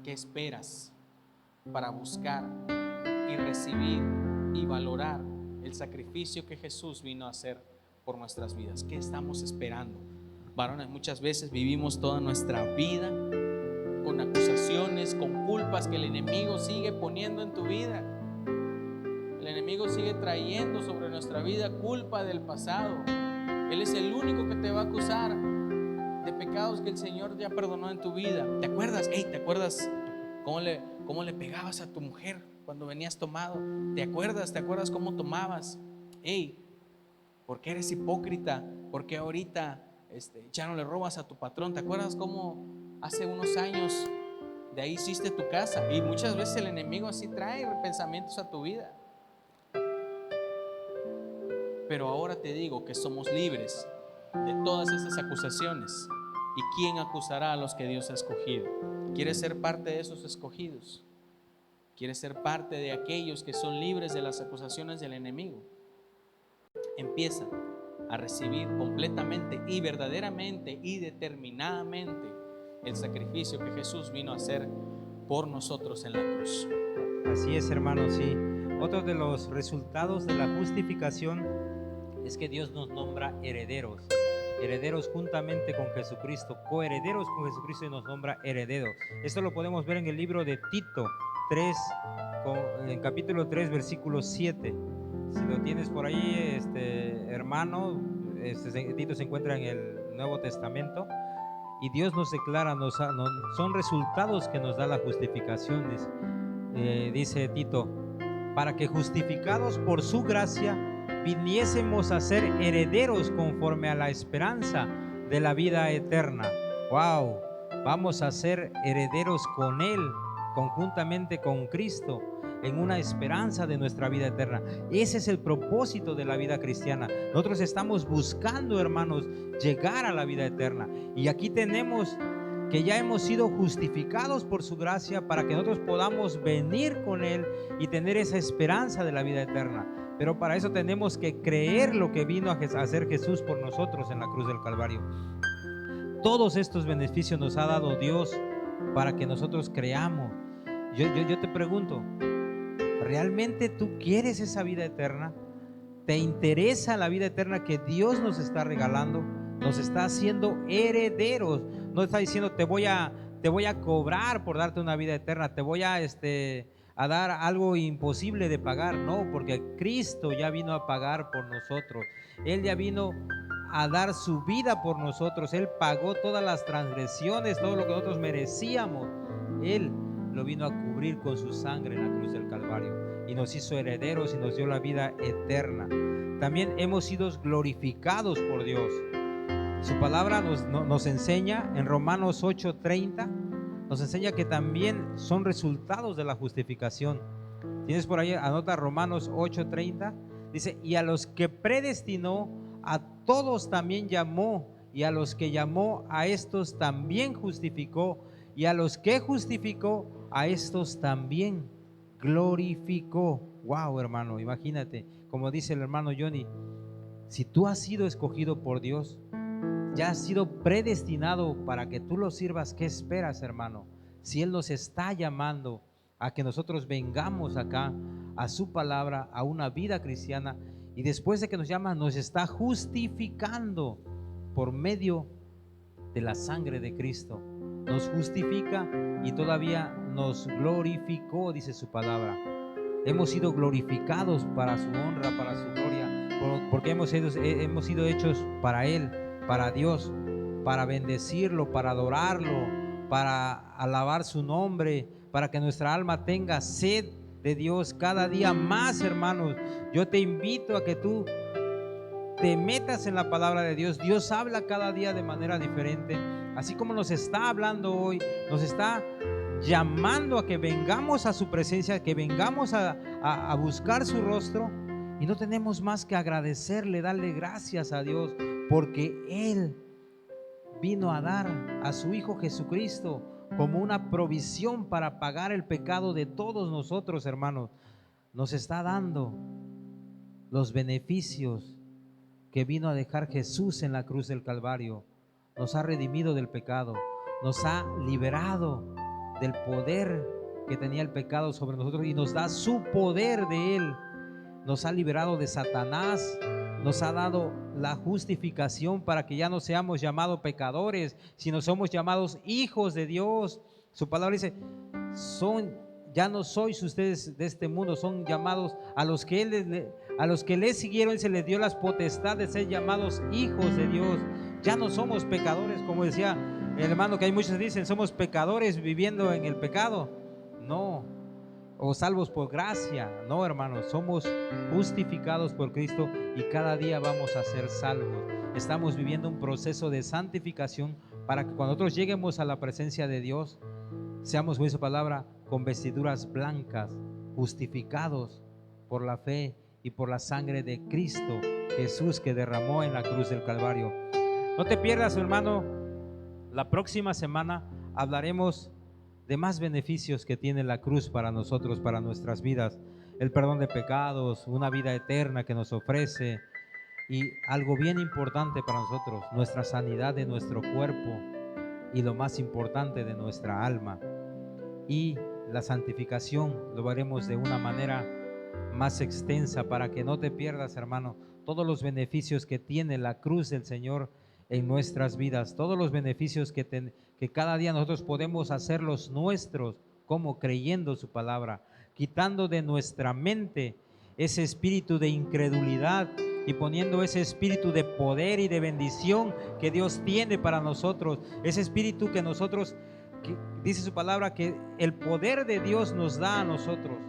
¿Qué esperas para buscar y recibir y valorar el sacrificio que Jesús vino a hacer por nuestras vidas? ¿Qué estamos esperando? Varones, muchas veces vivimos toda nuestra vida con acusaciones, con culpas que el enemigo sigue poniendo en tu vida. El El enemigo sigue trayendo sobre nuestra vida culpa del pasado. Él es el único que te va a acusar de pecados que el Señor ya perdonó en tu vida. ¿Te acuerdas? ¿Te acuerdas cómo le pegabas a tu mujer cuando venías tomado? ¿Te acuerdas cómo tomabas? ¿Por qué eres hipócrita? ¿Por qué ahorita ya no le robas a tu patrón? ¿Te acuerdas cómo hace unos años de ahí hiciste tu casa? Y muchas veces el enemigo así trae pensamientos a tu vida. Pero ahora te digo que somos libres de todas esas acusaciones. ¿Y quién acusará a los que Dios ha escogido? ¿Quieres ser parte de esos escogidos? ¿Quieres ser parte de aquellos que son libres de las acusaciones del enemigo? Empieza a recibir completamente y verdaderamente y determinadamente el sacrificio que Jesús vino a hacer por nosotros en la cruz. Así es, hermanos, sí. Otro de los resultados de la justificación es que Dios nos nombra herederos. Herederos juntamente con Jesucristo, coherederos con Jesucristo, y nos nombra herederos. Esto lo podemos ver en el libro de Tito 3, en capítulo 3, versículo 7. Si lo tienes por ahí, hermano, Tito se encuentra en el Nuevo Testamento, y Dios nos declara, son resultados que nos da la justificación. Dice Tito, para que justificados por su gracia viniésemos a ser herederos conforme a la esperanza de la vida eterna. ¡Wow! Vamos a ser herederos con Él, conjuntamente con Cristo, en una esperanza de nuestra vida eterna. Ese es el propósito de la vida cristiana. Nosotros estamos buscando, hermanos, llegar a la vida eterna. Y aquí tenemos que ya hemos sido justificados por su gracia para que nosotros podamos venir con Él y tener esa esperanza de la vida eterna. Pero para eso tenemos que creer lo que vino a hacer Jesús por nosotros en la cruz del Calvario. Todos estos beneficios nos ha dado Dios para que nosotros creamos. Yo te pregunto, ¿realmente tú quieres esa vida eterna? ¿Te interesa la vida eterna que Dios nos está regalando? Nos está haciendo herederos. No está diciendo te voy a cobrar por darte una vida eterna, te voy a dar algo imposible de pagar. No, porque Cristo ya vino a pagar por nosotros. Él ya vino a dar su vida por nosotros. Él pagó todas las transgresiones, todo lo que nosotros merecíamos. Él lo vino a cubrir con su sangre en la cruz del Calvario y nos hizo herederos y nos dio la vida eterna. También hemos sido glorificados por Dios. Su palabra nos enseña en Romanos 8:30, nos enseña que también son resultados de la justificación. Tienes por ahí, anota Romanos 8:30, dice, y a los que predestinó, a todos también llamó, y a los que llamó, a estos también justificó, y a los que justificó, a estos también glorificó. Wow, hermano, imagínate, como dice el hermano Johnny, si tú has sido escogido por Dios, ya has sido predestinado para que tú lo sirvas, ¿qué esperas, hermano? Si Él nos está llamando a que nosotros vengamos acá a su palabra, a una vida cristiana, y después de que nos llama, nos está justificando por medio de la sangre de Cristo. Nos justifica y todavía nos glorificó, dice su palabra. Hemos sido glorificados para su honra, para su gloria, porque hemos sido hechos para Él, para Dios, para bendecirlo, para adorarlo, para alabar su nombre, para que nuestra alma tenga sed de Dios cada día más, hermanos. Yo te invito a que tú te metas en la palabra de Dios. Dios habla cada día de manera diferente, así como nos está hablando hoy, nos está llamando a que vengamos a su presencia, que vengamos a buscar su rostro, y no tenemos más que agradecerle, darle gracias a Dios, porque Él vino a dar a su Hijo Jesucristo como una provisión para pagar el pecado de todos nosotros, hermanos. Nos está dando los beneficios que vino a dejar Jesús en la cruz del Calvario. Nos ha redimido del pecado, nos ha liberado del poder que tenía el pecado sobre nosotros y nos da su poder de Él. Nos ha liberado de Satanás, nos ha dado la justificación para que ya no seamos llamados pecadores, sino somos llamados hijos de Dios. Su palabra dice, son ya no sois ustedes de este mundo, son llamados a los que le siguieron, se les dio las potestades de ser llamados hijos de Dios. Ya no somos pecadores, como decía el hermano, que hay muchos dicen, somos pecadores viviendo en el pecado. No, o salvos por gracia. No, hermanos, somos justificados por Cristo y cada día vamos a ser salvos. Estamos viviendo un proceso de santificación para que cuando nosotros lleguemos a la presencia de Dios, seamos, con su palabra, con vestiduras blancas, justificados por la fe y por la sangre de Cristo Jesús, que derramó en la cruz del Calvario. No te pierdas, hermano, la próxima semana hablaremos de más beneficios que tiene la cruz para nosotros, para nuestras vidas. El perdón de pecados, una vida eterna que nos ofrece, y algo bien importante para nosotros, nuestra sanidad de nuestro cuerpo y lo más importante, de nuestra alma. Y la santificación lo veremos de una manera más extensa, para que no te pierdas, hermano, todos los beneficios que tiene la cruz del Señor en nuestras vidas, todos los beneficios que cada día nosotros podemos hacerlos nuestros, como creyendo su palabra, quitando de nuestra mente ese espíritu de incredulidad y poniendo ese espíritu de poder y de bendición que Dios tiene para nosotros, ese espíritu que nosotros, que dice su palabra, que el poder de Dios nos da a nosotros,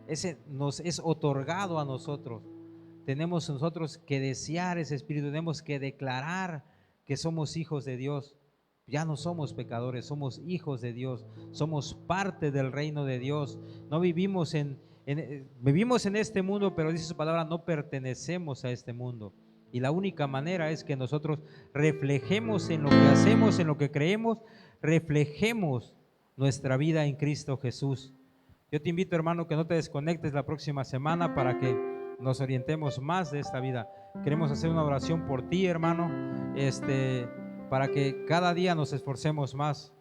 ese nos es otorgado a nosotros. Tenemos nosotros que desear ese espíritu, tenemos que declarar que somos hijos de Dios. Ya no somos pecadores, somos hijos de Dios, somos parte del reino de Dios. No vivimos vivimos en este mundo, pero dice su palabra, no pertenecemos a este mundo. Y la única manera es que nosotros reflejemos en lo que hacemos, en lo que creemos, reflejemos nuestra vida en Cristo Jesús. Yo te invito, hermano, que no te desconectes la próxima semana para que nos orientemos más de esta vida. Queremos hacer una oración por ti, hermano, para que cada día nos esforcemos más.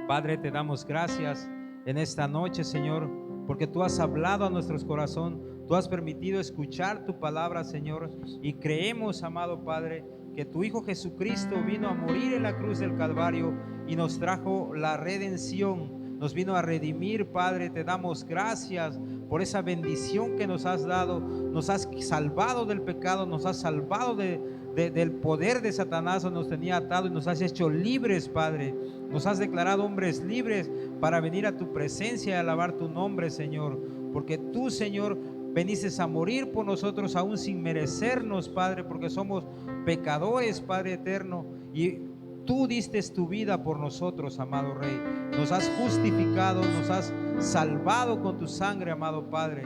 Padre, te damos gracias en esta noche, Señor, porque tú has hablado a nuestros corazones, tú has permitido escuchar tu palabra, Señor, y creemos, amado Padre, que tu Hijo Jesucristo vino a morir en la cruz del Calvario y nos trajo la redención, nos vino a redimir. Padre, te damos gracias por esa bendición que nos has dado, nos has salvado del pecado, nos has salvado del poder de Satanás, nos tenía atado, y nos has hecho libres, Padre. Nos has declarado hombres libres para venir a tu presencia y alabar tu nombre, Señor, porque tú, Señor, veniste a morir por nosotros aún sin merecernos, Padre, porque somos pecadores, Padre eterno, y tú diste tu vida por nosotros, amado Rey. Nos has justificado, nos has salvado con tu sangre, amado Padre.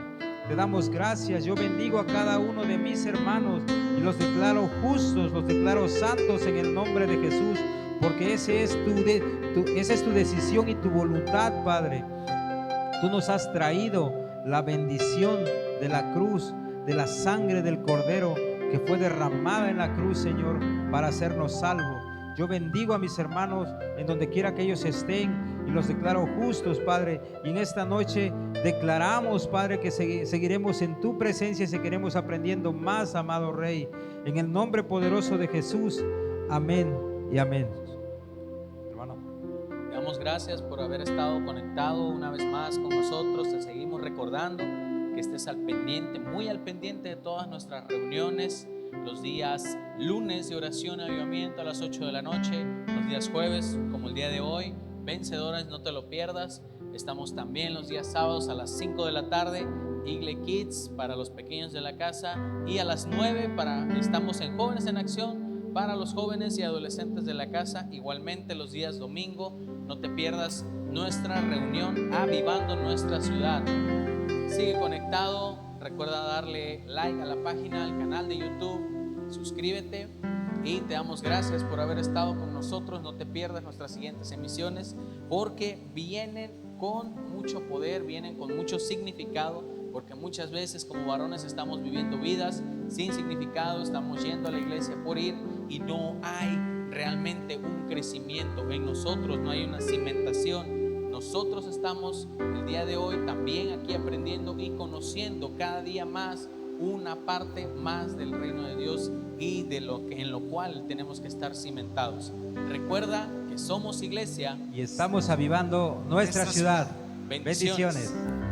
Te damos gracias. Yo bendigo a cada uno de mis hermanos y los declaro justos, los declaro santos en el nombre de Jesús, porque esa es tu decisión y tu voluntad, Padre. Tú nos has traído la bendición de la cruz, de la sangre del Cordero que fue derramada en la cruz, Señor, para hacernos salvos. Yo bendigo a mis hermanos en donde quiera que ellos estén y los declaro justos, Padre. Y en esta noche declaramos, Padre, que seguiremos en tu presencia y seguiremos aprendiendo más, amado Rey. En el nombre poderoso de Jesús. Amén y amén. Hermano, te damos gracias por haber estado conectado una vez más con nosotros. Te seguimos recordando que estés al pendiente, muy al pendiente de todas nuestras reuniones. Los días lunes de oración y avivamiento a las 8 de la noche, los días jueves como el día de hoy, vencedores, no te lo pierdas. Estamos también los días sábados a las 5 de la tarde, Igle Kids para los pequeños de la casa, y a las 9 estamos en Jóvenes en Acción para los jóvenes y adolescentes de la casa. Igualmente los días domingo, no te pierdas nuestra reunión Avivando Nuestra Ciudad. Sigue conectado, recuerda darle like a la página, al canal de YouTube, suscríbete, y te damos gracias por haber estado con nosotros. No te pierdas nuestras siguientes emisiones, porque vienen con mucho poder, vienen con mucho significado, porque muchas veces como varones estamos viviendo vidas sin significado, estamos yendo a la iglesia por ir y no hay realmente un crecimiento en nosotros, no hay una cimentación. Nosotros estamos el día de hoy también aquí aprendiendo y conociendo cada día más una parte más del reino de Dios y de en lo cual tenemos que estar cimentados. Recuerda que somos iglesia y estamos avivando nuestra ciudad. Bendiciones. Bendiciones.